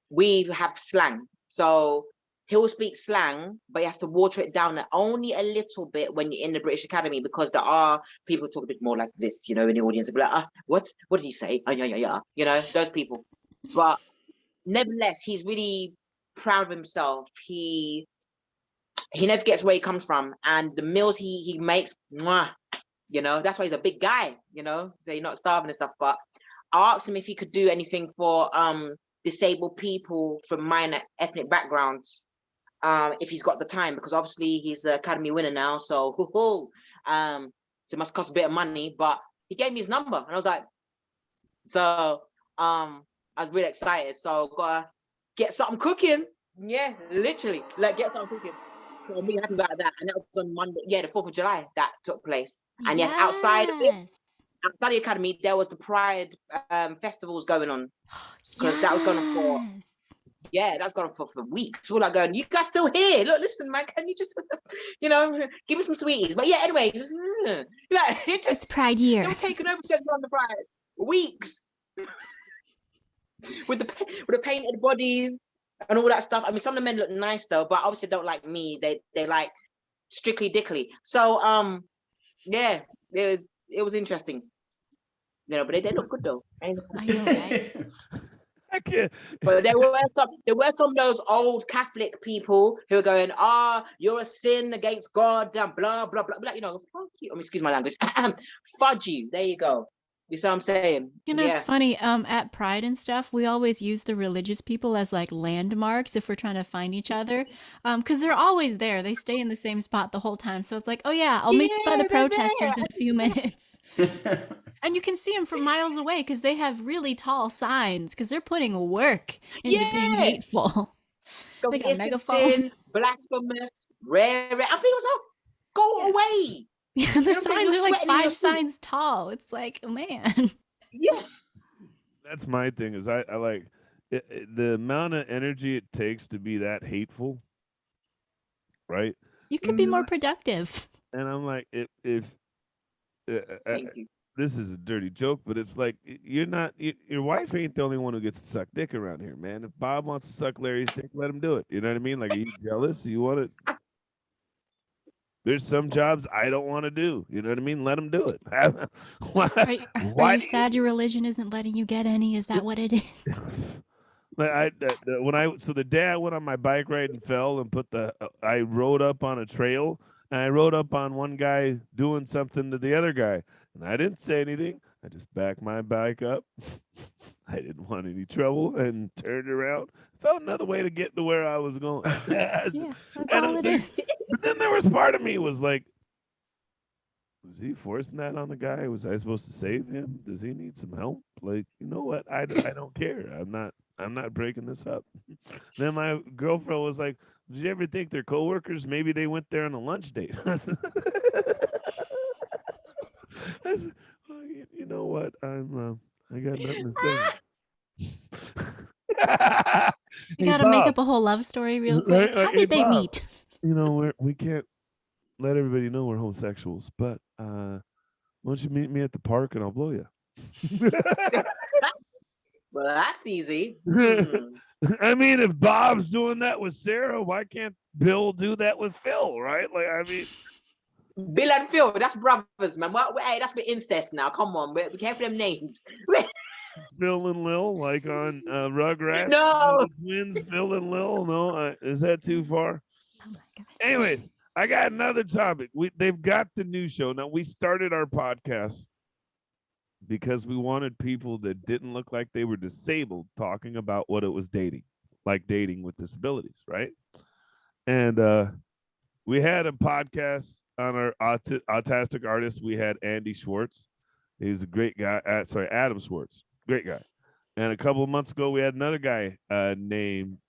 S4: We have slang. So he'll speak slang, but he has to water it down only a little bit when you're in the British Academy, because there are people who talk a bit more like this, you know, in the audience. They'll be like, what did he say? Yeah. You know, those people. But nevertheless, he's really proud of himself. He never gets where he comes from, and the meals he makes, you know, that's why he's a big guy, you know, so you're not starving and stuff. But I asked him if he could do anything for disabled people from minor ethnic backgrounds, if he's got the time, because obviously he's an Academy winner now, so so it must cost a bit of money. But he gave me his number, and I was like, so I was really excited. So gotta get something cooking. Yeah, literally, like get something cooking. So I'm really happy about that. And that was on Monday, yeah, the 4th of July that took place. And yes, outside of it, outside the Academy, there was the Pride festivals going on, because that was going on for, yeah, that's gone on for weeks. We're like going, you guys still here? Look, listen, man, can you just, you know, give me some sweeties? But yeah, anyway, just like
S1: it's Pride year.
S4: They were taking over on the Pride weeks with the painted bodies and all that stuff. I mean, some of the men look nice though, but obviously don't like me. They like Strictly Dickly. So yeah, it was interesting. You know, but they look good though. I know, right?
S2: I can't.
S4: But there were some of those old Catholic people who are going, you're a sin against God, and blah blah blah blah. You know, fuck you. I mean, excuse my language. Fudge you. There you go. You see what I'm saying?
S1: You know, it's funny, at Pride and stuff, we always use the religious people as like landmarks if we're trying to find each other. Because they're always there. They stay in the same spot the whole time. So it's like, oh yeah, I'll meet you by the protesters in a few minutes. And you can see them from miles away because they have really tall signs, because they're putting work into being hateful. They got megaphones.
S4: Blasphemous, rare. I think it was go away.
S1: Yeah, the signs are like 5 signs tall. It's like, oh, man.
S4: Yeah.
S2: That's my thing, is I like the amount of energy it takes to be that hateful, right?
S1: You could be more productive.
S2: And I'm like, if this is a dirty joke, but it's like, you're not, your wife ain't the only one who gets to suck dick around here, man. If Bob wants to suck Larry's dick, let him do it. You know what I mean? Like, are you jealous? You want it? There's some jobs I don't want to do. You know what I mean? Let them do it.
S1: Are you sad your religion isn't letting you get any? Is that what it is?
S2: The day I went on my bike ride and fell and I rode up on a trail and I rode up on one guy doing something to the other guy and I didn't say anything. I just backed my bike up. I didn't want any trouble and turned around. Found another way to get to where I was going.
S1: Yeah, that's all it is.
S2: But then there was part of me was like, was he forcing that on the guy? Was I supposed to save him? Does he need some help? Like, you know what? I don't care. I'm not breaking this up. Then my girlfriend was like, did you ever think they're coworkers? Maybe they went there on a lunch date. I said, well, you know what? I got nothing to say.
S1: You gotta make up a whole love story real quick. How did they meet?
S2: You know, we can't let everybody know we're homosexuals, but why don't you meet me at the park and I'll blow you?
S4: Well, that's easy.
S2: I mean, if Bob's doing that with Sarah, why can't Bill do that with Phil, right? Like, I mean,
S4: Bill and Phil, that's brothers, man. Hey, that's with incest now. Come on, be careful them names.
S2: Phil and Lil, like on Rugrats.
S4: No.
S2: Twins, Phil and Lil. No, is that too far?
S1: Oh my gosh.
S2: Anyway, I got another topic. They've got the new show. Now, we started our podcast because we wanted people that didn't look like they were disabled talking about what it was dating, like dating with disabilities, right? And we had a podcast on our autistic artist. We had Andy Schwartz. He's a great guy. Adam Schwartz, great guy. And a couple of months ago, we had another guy named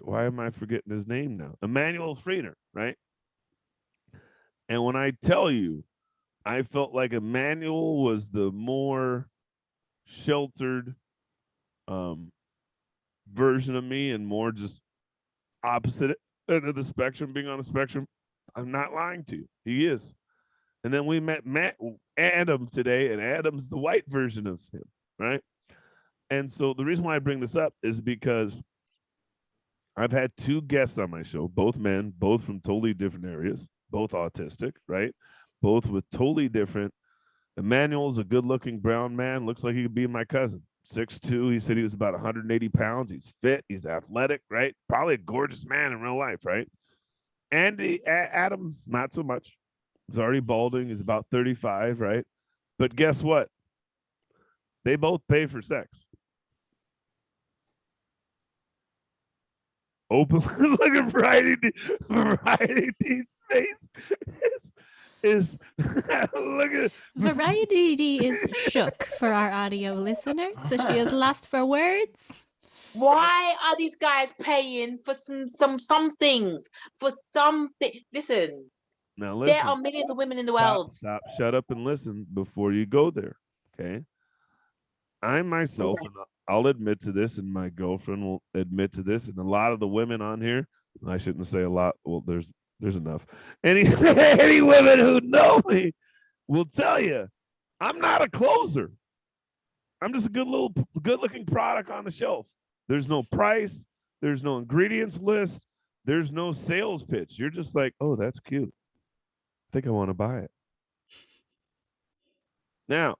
S2: why am I forgetting his name now? Emmanuel Freener, right? And when I tell you, I felt like Emmanuel was the more sheltered version of me and more just opposite end of the spectrum, being on the spectrum. I'm not lying to you. He is. And then we met Adam today, and Adam's the white version of him, right? And so the reason why I bring this up is because I've had two guests on my show, both men, both from totally different areas, both autistic, right? Both with totally different. Emmanuel's a good-looking brown man. Looks like he could be my cousin. 6'2". He said he was about 180 pounds. He's fit. He's athletic, right? Probably a gorgeous man in real life, right? Adam, not so much. He's already balding. He's about 35, right? But guess what? They both pay for sex. Open look at Variety D's face is look at
S1: Variety D is shook for our audio listeners, so she is lost for words.
S4: Why are these guys paying for some things? For something. Listen,
S2: now listen.
S4: There are millions of women in the world.
S2: Stop, shut up and listen before you go there. Okay. I myself, and I'll admit to this, and my girlfriend will admit to this, and a lot of the women on here, I shouldn't say a lot. Well, there's enough. Any women who know me will tell you, I'm not a closer. I'm just a good-looking product on the shelf. There's no price. There's no ingredients list. There's no sales pitch. You're just like, oh, that's cute. I think I want to buy it. Now,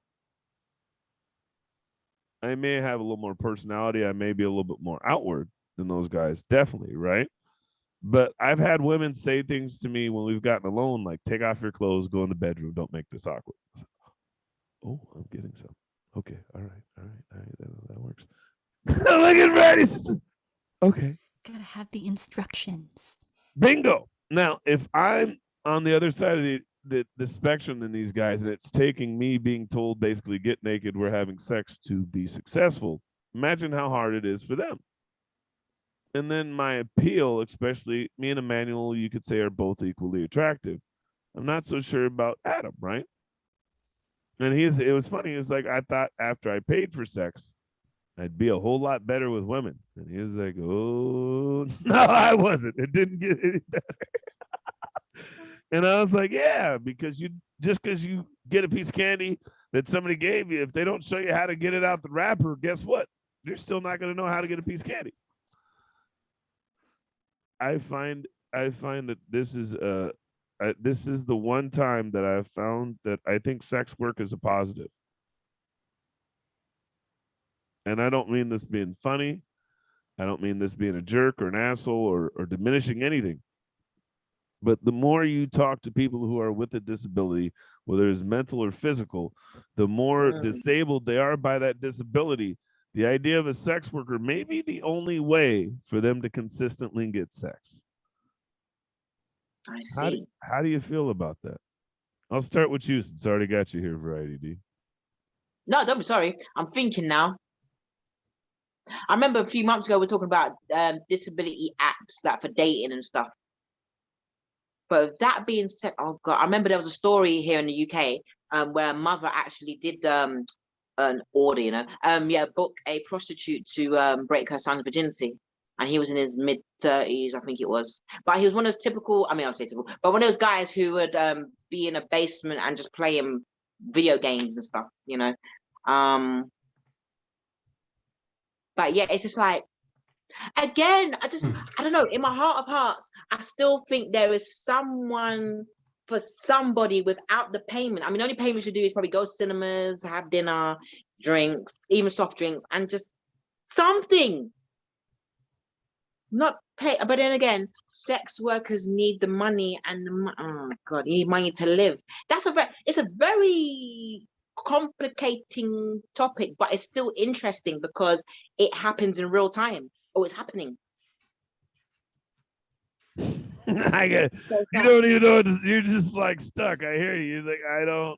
S2: I may have a little more personality. I may be a little bit more outward than those guys, definitely, right? But I've had women say things to me when we've gotten alone, like, take off your clothes, go in the bedroom, don't make this awkward. Oh, I'm getting some. Okay, all right, that works. Look at Brady. Okay.
S1: Gotta have the instructions.
S2: Bingo. Now, if I'm on the other side of the spectrum than these guys, and it's taking me being told basically get naked, we're having sex to be successful, imagine how hard it is for them. And then my appeal, especially me and Emmanuel, you could say are both equally attractive. I'm not so sure about Adam, right? And it was funny. It was like, I thought after I paid for sex, I'd be a whole lot better with women. And he was like, oh, no, I wasn't. It didn't get any better. And I was like, yeah, because you get a piece of candy that somebody gave you, if they don't show you how to get it out the wrapper, guess what? You're still not going to know how to get a piece of candy. I find that this is this is the one time that I've found that I think sex work is a positive. And I don't mean this being funny. I don't mean this being a jerk or an asshole or diminishing anything. But the more you talk to people who are with a disability, whether it's mental or physical, the more disabled they are by that disability. The idea of a sex worker may be the only way for them to consistently get sex.
S4: I see.
S2: How do you feel about that? I'll start with you since I already got you here, Variety D.
S4: No, don't be sorry. I'm thinking now. I remember a few months ago we were talking about disability apps like for dating and stuff. But that being said, oh god, I remember there was a story here in the UK where a mother actually did an order, book a prostitute to break her son's virginity, and he was in his mid-30s, I think it was. But he was one of those typical, I mean, I'd say typical, but one of those guys who would be in a basement and just playing video games and stuff, But yeah, it's just like, again, I don't know, in my heart of hearts, I still think there is someone for somebody without the payment. I mean, the only payment you should do is probably go to cinemas, have dinner, drinks, even soft drinks, and just something. Not pay, but then again, sex workers need the money and oh god, you need money to live. It's a very complicating topic, but it's still interesting because it happens in real time. Oh, it's happening.
S2: I get you don't even know you're just like stuck. I hear you. You're like, I don't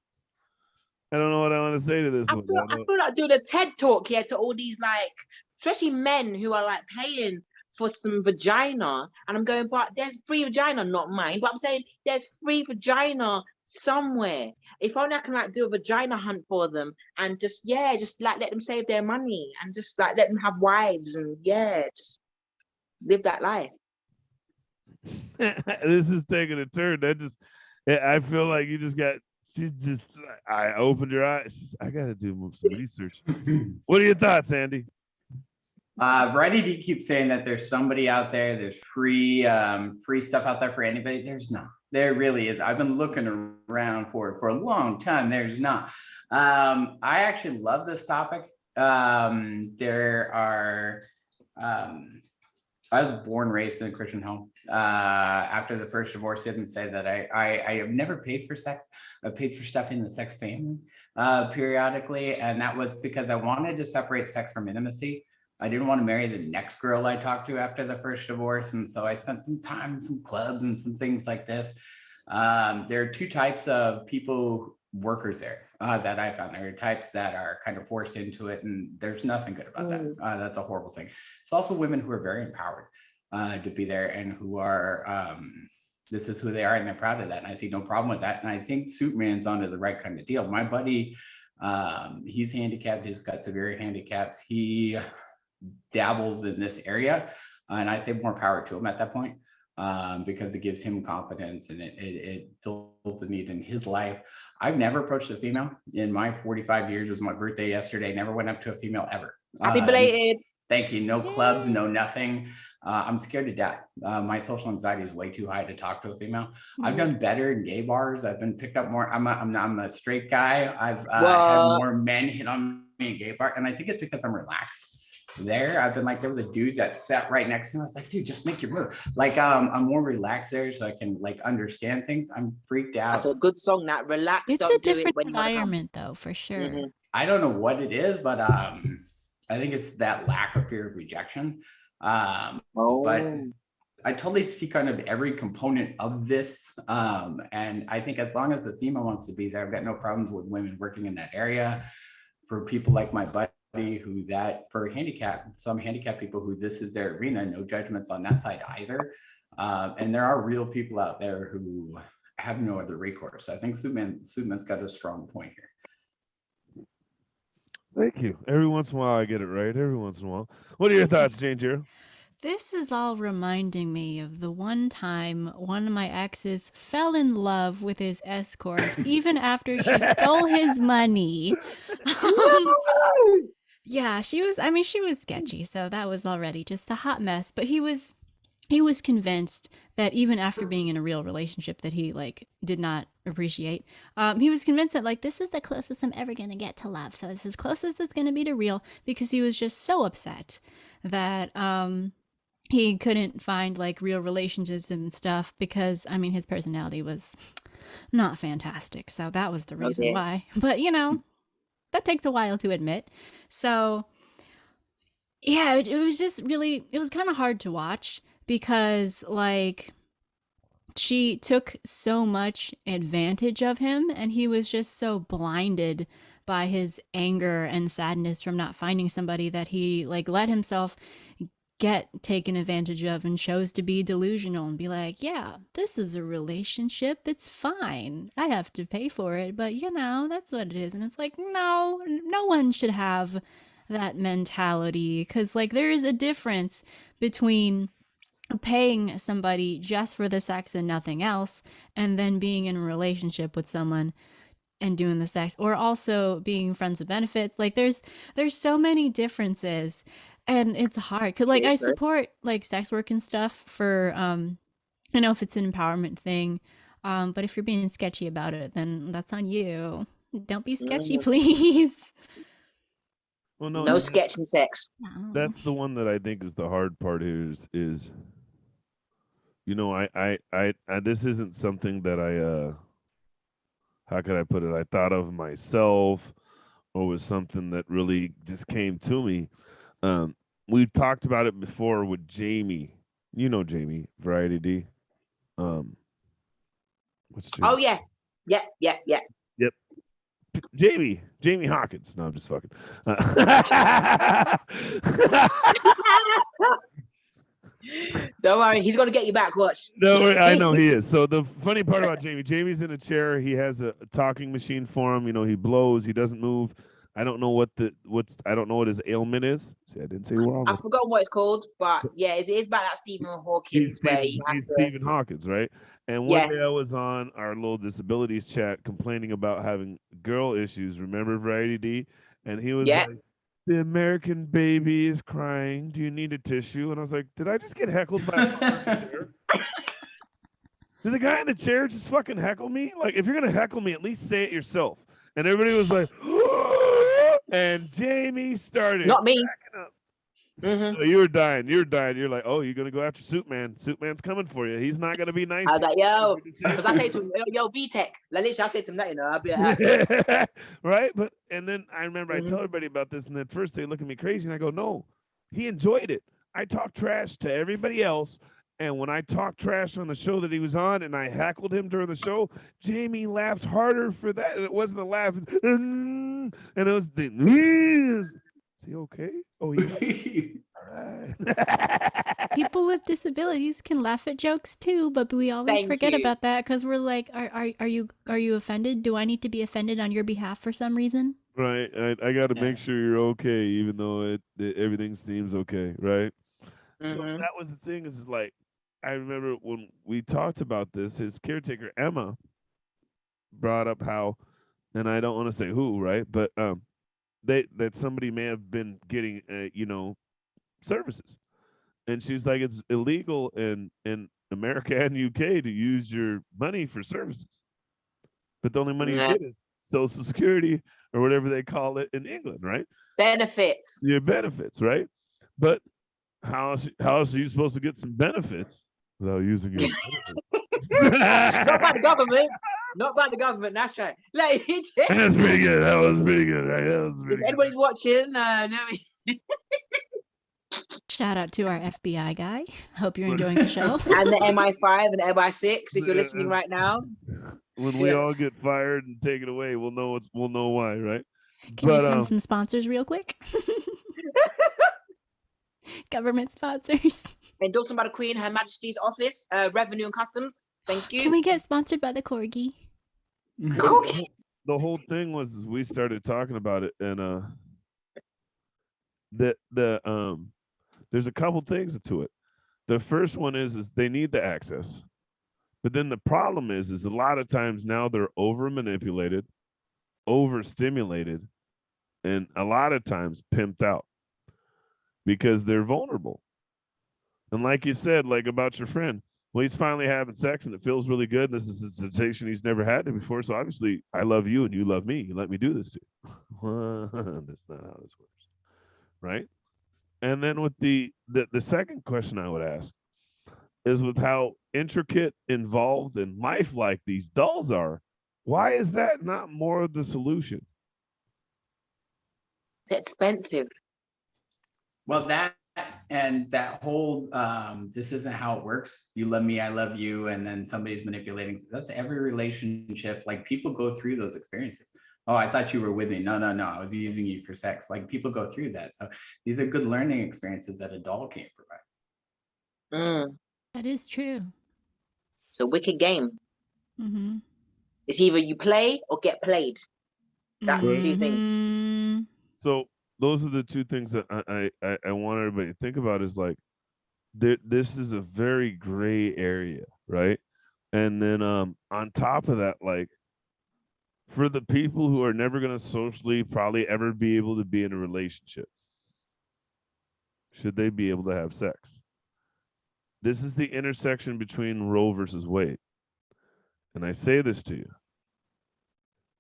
S2: know what I want to say to this
S4: I feel like doing a TED talk here to all these like, especially men who are like paying for some vagina, and I'm going, but there's free vagina, not mine. But I'm saying there's free vagina somewhere. If only I can like do a vagina hunt for them and just like let them save their money and just like let them have wives and just live that life.
S2: This is taking a turn. I feel like you just got. She's just. I opened your eyes. I got to do some research. What are your thoughts, Andy?
S3: Variety D keeps saying that there's somebody out there. There's free stuff out there for anybody. There's not. There really is. I've been looking around for it for a long time. There's not. I actually love this topic. There are. I was born, raised in a Christian home. After the first divorce, I didn't say that I have never paid for sex. I've paid for stuff in the sex family periodically. And that was because I wanted to separate sex from intimacy. I didn't want to marry the next girl I talked to after the first divorce. And so I spent some time in some clubs and some things like this. There are two types of workers there that I found. There are types that are kind of forced into it, and there's nothing good about that. That's a horrible thing. It's also women who are very empowered to be there and who are, this is who they are and they're proud of that. And I see no problem with that. And I think Suitman's onto the right kind of deal. My buddy, he's handicapped, he's got severe handicaps. He dabbles in this area, and I say more power to him at that point. Because it gives him confidence and it fills the need in his life. I've never approached a female in my 45 years. It was my birthday yesterday. Never went up to a female ever.
S4: Happy belated.
S3: Thank you. No clubs, no nothing. I'm scared to death. My social anxiety is way too high to talk to a female. I've done better in gay bars. I've been picked up more. I'm a straight guy. I've had more men hit on me in gay bar, and I think it's because I'm relaxed. There, I've been like, there was a dude that sat right next to me. I was like, dude, just make your move. Like, I'm more relaxed there, so I can like understand things. I'm freaked out.
S4: That's a good song. That relax.
S1: It's a different environment, though, for sure.
S3: I don't know what it is, but I think it's that lack of fear of rejection. But I totally see kind of every component of this, and I think as long as the female wants to be there, I've got no problems with women working in that area. For people like my buddy, who for some handicapped people who this is their arena, no judgments on that side either. And there are real people out there who have no other recourse. So I think Suitman's got a strong point here.
S2: Thank you. Every once in a while I get it right. Every once in a while. What are your thoughts, Janejira?
S1: This is all reminding me of the one time one of my exes fell in love with his escort, even after she stole his money. Yeah, she was sketchy, so that was already just a hot mess. But he was he was convinced that even after being in a real relationship that he like did not appreciate, he was convinced that like this is the closest I'm ever gonna get to love. So it's as close as it's gonna be to real, because he was just so upset that he couldn't find like real relationships and stuff, because I mean his personality was not fantastic. So that was the reason why. But you know, that takes a while to admit. So yeah, it was just really, it was kind of hard to watch, because like she took so much advantage of him, and he was just so blinded by his anger and sadness from not finding somebody that he like let himself get taken advantage of and chose to be delusional and be like, yeah, this is a relationship, it's fine, I have to pay for it, but you know, that's what it is. And it's like, no, no one should have that mentality, because like there is a difference between paying somebody just for the sex and nothing else, and then being in a relationship with someone and doing the sex, or also being friends with benefits. Like there's so many differences, and it's hard because like I support like sex work and stuff for I know if it's an empowerment thing, but if you're being sketchy about it, then that's on you. Don't be sketchy, please.
S2: Well, no,
S4: No sketching sex.
S2: that's the one that I think is the hard part here is you know, I this isn't something that I how could I put it? I thought of myself, or was something that really just came to me. We've talked about it before with Jamie. You know Jamie, Variety D. What's Jamie?
S4: Oh yeah. Yeah.
S2: Yep. Jamie Hawkins. No, I'm just fucking.
S4: Don't worry, he's gonna get you back. Watch.
S2: No, I know he is. So the funny part about Jamie's in a chair. He has a talking machine for him. You know, he blows. He doesn't move. I don't know I don't know what his ailment is. See, I didn't say wrong.
S4: I've forgotten what it's called, but yeah, it is about that Stephen Hawkins
S2: he's Stephen Hawkins, right? And one day I was on our little disabilities chat complaining about having girl issues. Remember Variety D? And he was like, the American baby is crying. Do you need a tissue? And I was like, did I just get heckled by a guy in the chair? Did the guy in the chair just fucking heckle me? Like, if you're gonna heckle me, at least say it yourself. And everybody was like, and Jamie started.
S4: Not me.
S2: Up. So you were dying. You're like, oh, you're gonna go after Suitman. Suitman's coming for you. He's not gonna be nice.
S4: I was like, yo, because I say to him, yo, B-Tech. Literally, I say to him that, you know, I'll be like,
S2: right. But and then I remember I tell everybody about this, and then first they look at me crazy, and I go, no, he enjoyed it. I talk trash to everybody else. And when I talked trash on the show that he was on and I heckled him during the show, Jamie laughed harder for that. And it wasn't a laugh. And it was the, is he okay? Oh, yeah. All right.
S1: People with disabilities can laugh at jokes too, but we always forget about that because we're like, are you offended? Do I need to be offended on your behalf for some reason?
S2: Right. I got to make sure you're okay, even though everything seems okay. Right. So that was the thing is like, I remember when we talked about this, his caretaker, Emma, brought up how, and I don't want to say who, right? But that somebody may have been getting, you know, services. And she's like, it's illegal in America and UK to use your money for services. But the only money you get is Social Security or whatever they call it in England, right?
S4: Benefits.
S2: Your benefits, right? But how else are you supposed to get some benefits without using your
S4: Not by the government. Not by the government. That's right. Like,
S2: that's pretty good. That was pretty good, right? That was pretty
S4: if anybody's watching, no.
S1: Shout out to our FBI guy. Hope you're enjoying the show.
S4: And the MI5 and MI6, if you're listening right now.
S2: When we all get fired and taken away, we'll know why, right?
S1: Can you send some sponsors real quick? Government sponsors.
S4: Endorsed by the Queen, Her Majesty's Office, Revenue and Customs. Thank you.
S1: Can we get sponsored by the Corgi?
S4: Okay.
S2: The whole thing was we started talking about it, and there's a couple things to it. The first one is they need the access, but then the problem is a lot of times now they're over manipulated, overstimulated, and a lot of times pimped out because they're vulnerable. And like you said, like about your friend, well, he's finally having sex and it feels really good. And this is a sensation he's never had it before. So obviously, I love you and you love me. You let me do this to you. That's not how this works, right? And then with the second question I would ask is with how intricate, involved, and lifelike these dolls are. Why is that not more of the solution?
S4: It's expensive.
S3: Well, that and that whole this isn't how it works. You love me, I love you, and then somebody's manipulating. That's every relationship. Like people go through those experiences. Oh, I thought you were with me. No, no, no. I was using you for sex. Like people go through that. So these are good learning experiences that a doll can't provide.
S1: That is true.
S4: It's a wicked game.
S1: Mm-hmm.
S4: It's either you play or get played. That's the two things.
S1: Mm-hmm.
S2: So those are the two things that I want everybody to think about is like this is a very gray area, right? And then on top of that, like for the people who are never going to socially probably ever be able to be in a relationship, should they be able to have sex? This is the intersection between Roe versus Wade. And I say this to you.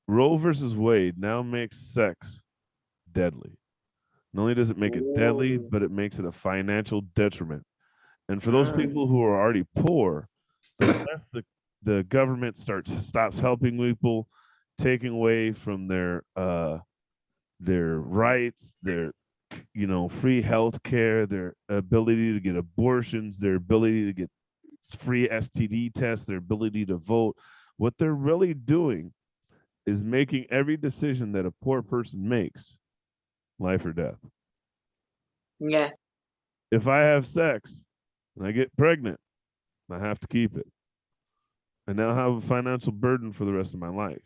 S2: Roe versus Wade now makes sex deadly. Not only does it make it deadly, but it makes it a financial detriment. And for those people who are already poor, unless the government stops helping people, taking away from their rights, their free health care, their ability to get abortions, their ability to get free STD tests, their ability to vote, what they're really doing is making every decision that a poor person makes life or death.
S4: Yeah.
S2: If I have sex and I get pregnant, I have to keep it. I now have a financial burden for the rest of my life.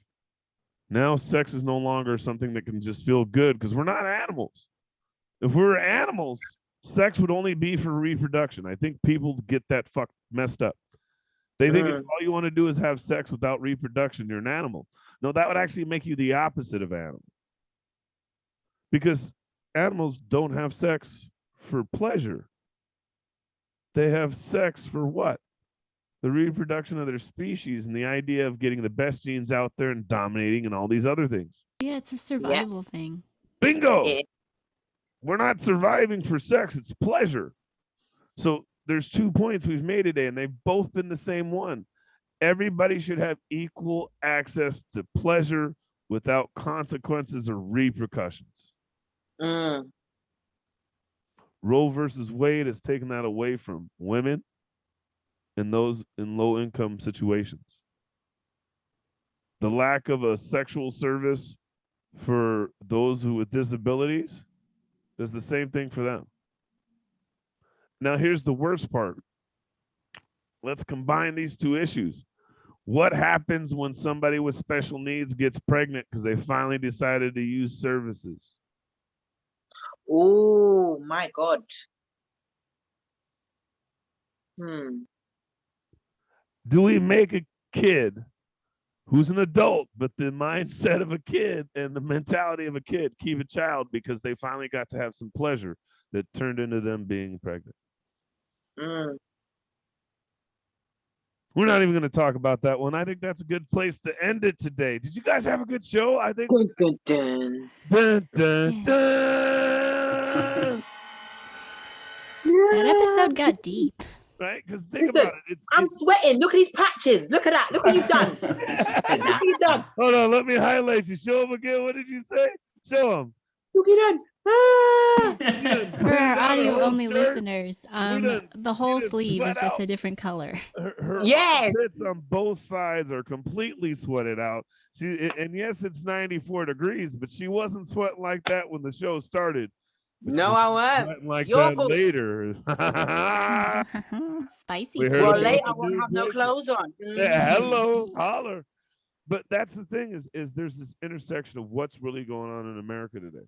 S2: Now sex is no longer something that can just feel good because we're not animals. If we were animals, sex would only be for reproduction. I think people get that messed up. They think if all you want to do is have sex without reproduction, you're an animal. No, that would actually make you the opposite of animal. Because animals don't have sex for pleasure. They have sex for what? The reproduction of their species and the idea of getting the best genes out there and dominating and all these other things.
S1: Yeah, it's a survival thing.
S2: Bingo! We're not surviving for sex, it's pleasure. So there's 2 points we've made today, and they've both been the same one. Everybody should have equal access to pleasure without consequences or repercussions. Roe versus Wade has taken that away from women and those in low-income situations. The lack of a sexual service for those with disabilities does the same thing for them. Now, here's the worst part. Let's combine these two issues. What happens when somebody with special needs gets pregnant because they finally decided to use services?
S4: Oh my God.
S2: Do we make a kid who's an adult, but the mindset of a kid and the mentality of a kid, keep a child because they finally got to have some pleasure that turned into them being pregnant? We're not even going to talk about that one. I think that's a good place to end it today. Did you guys have a good show? I think.
S4: Dun, dun,
S2: Dun, dun, dun.
S1: That episode got deep.
S2: Right? Because think about it.
S4: I'm sweating. Look at these patches. Look at that. Look what you've done. Look what you've done.
S2: Hold on. Let me highlight you. Show them again. What did you say? Show them.
S4: Look at that.
S1: For our audio-only listeners, the whole sleeve is just a different color.
S2: Her
S4: Yes.
S2: bits on both sides are completely sweated out. And yes, it's 94 degrees, but she wasn't sweating like that when the show started.
S4: No, I won't.
S2: Like
S4: Your
S2: that
S4: fault.
S2: later.
S1: Spicy.
S4: Well, later I won't have no clothes on.
S2: Yeah, hello, holler. But that's the thing is there's this intersection of what's really going on in America today.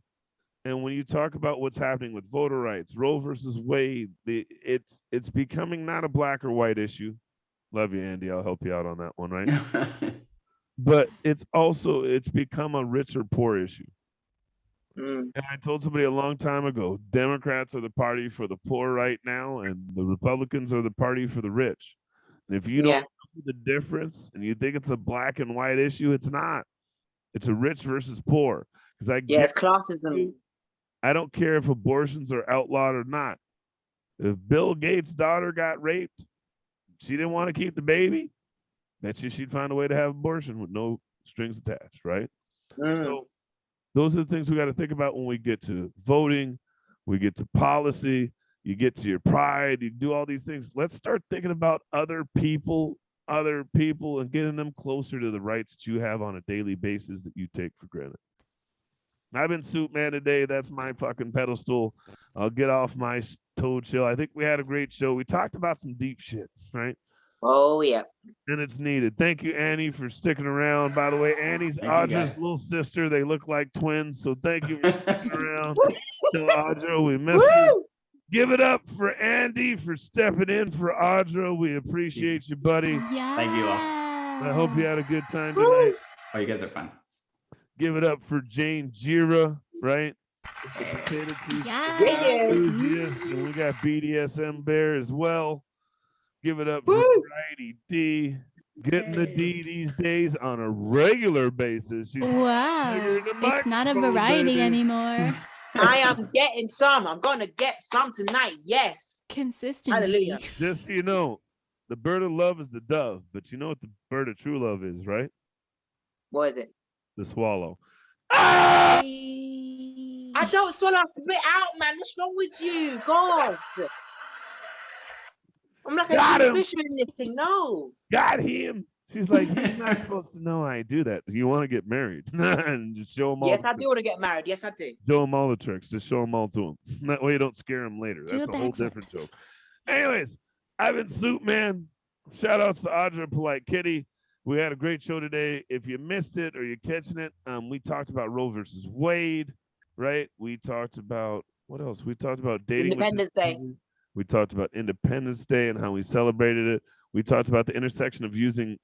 S2: And when you talk about what's happening with voter rights, Roe versus Wade, it's becoming not a black or white issue. Love you, Andy. I'll help you out on that one, right? But it's become a rich or poor issue.
S4: Mm.
S2: And I told somebody a long time ago, Democrats are the party for the poor right now, and the Republicans are the party for the rich. And if you don't
S4: Yeah.
S2: know the difference and you think it's a black and white issue, it's not. It's a rich versus poor. Because
S4: Yeah, it's classism.
S2: I don't care if abortions are outlawed or not. If Bill Gates' daughter got raped, she didn't want to keep the baby, bet you she'd find a way to have abortion with no strings attached, right?
S4: Mm.
S2: So those are the things we got to think about when we get to voting, we get to policy, you get to your pride, you do all these things. Let's start thinking about other people, and getting them closer to the rights that you have on a daily basis that you take for granted. I've been Suitman today. That's my fucking pedestal. I'll get off my toad chill. I think we had a great show. We talked about some deep shit, right?
S4: Oh yeah.
S2: And it's needed. Thank you, Annie, for sticking around. By the way, Annie's
S3: Thank you,
S2: Audra's
S3: guys.
S2: little sister. They look like twins. So thank you for sticking around. Tell Audra we miss you.
S4: Woo!
S2: Give it up for Andy for stepping in for Audra. We appreciate you, buddy.
S1: Yeah.
S3: Thank you all.
S2: I hope you had a good time
S4: Woo!
S2: tonight.
S3: Oh, you guys are fun.
S2: Give it up for Janejira, right? The potato chief
S1: Yes.
S2: enthusiast. And we got BDSM Bear as well. Give it up for
S4: Woo!
S2: Variety D. Getting the D these days on a regular basis. She's
S1: Wow.
S2: bigger than the
S1: It's not a
S2: microphone,
S1: variety
S2: baby.
S1: anymore.
S4: I am getting some. I'm gonna get some tonight. Yes.
S1: Consistent.
S4: Hallelujah.
S2: Just so you know, the bird of love is the dove, but you know what the bird of true love is, right?
S4: What is it?
S2: The swallow. Ah!
S4: I don't swallow, I spit out, man. What's wrong with you? God. I'm like
S2: Got
S4: a
S2: him.
S4: fisher in this thing. No.
S2: Got him. She's like, he's not supposed to know I do that. You want to get married and just show him all.
S4: Yes,
S2: the
S4: I do want to get married. Yes, I do.
S2: Show him all the tricks. Just show them all to him. That way you don't scare him later.
S1: Do
S2: That's
S1: a
S2: a whole
S1: backflip.
S2: different joke. Anyways, I've been Suitman. Shout outs to Audra Polite Kitty. We had a great show today. If you missed it or you're catching it, we talked about Roe versus Wade, right? We talked about what else? We talked about dating.
S4: Independence Day.
S2: We talked about Independence Day and how we celebrated it. We talked about the intersection of using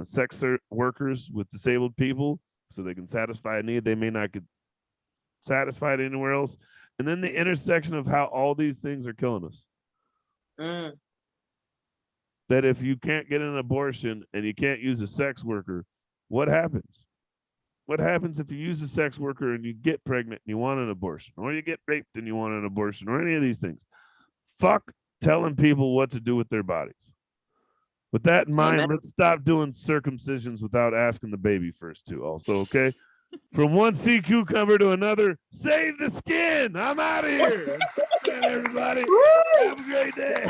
S2: sex workers with disabled people so they can satisfy a need they may not get satisfied anywhere else. And then the intersection of how all these things are killing us.
S4: Mm.
S2: That if you can't get an abortion and you can't use a sex worker, what happens? What happens if you use a sex worker and you get pregnant and you want an abortion, or you get raped and you want an abortion, or any of these things? Fuck telling people what to do with their bodies. With that in mind,
S4: Amen.
S2: let's stop doing circumcisions without asking the baby first, too. Also, okay? From one sea cucumber to another, save the skin. I'm out of here. Everybody,
S4: Woo!
S2: have a great day.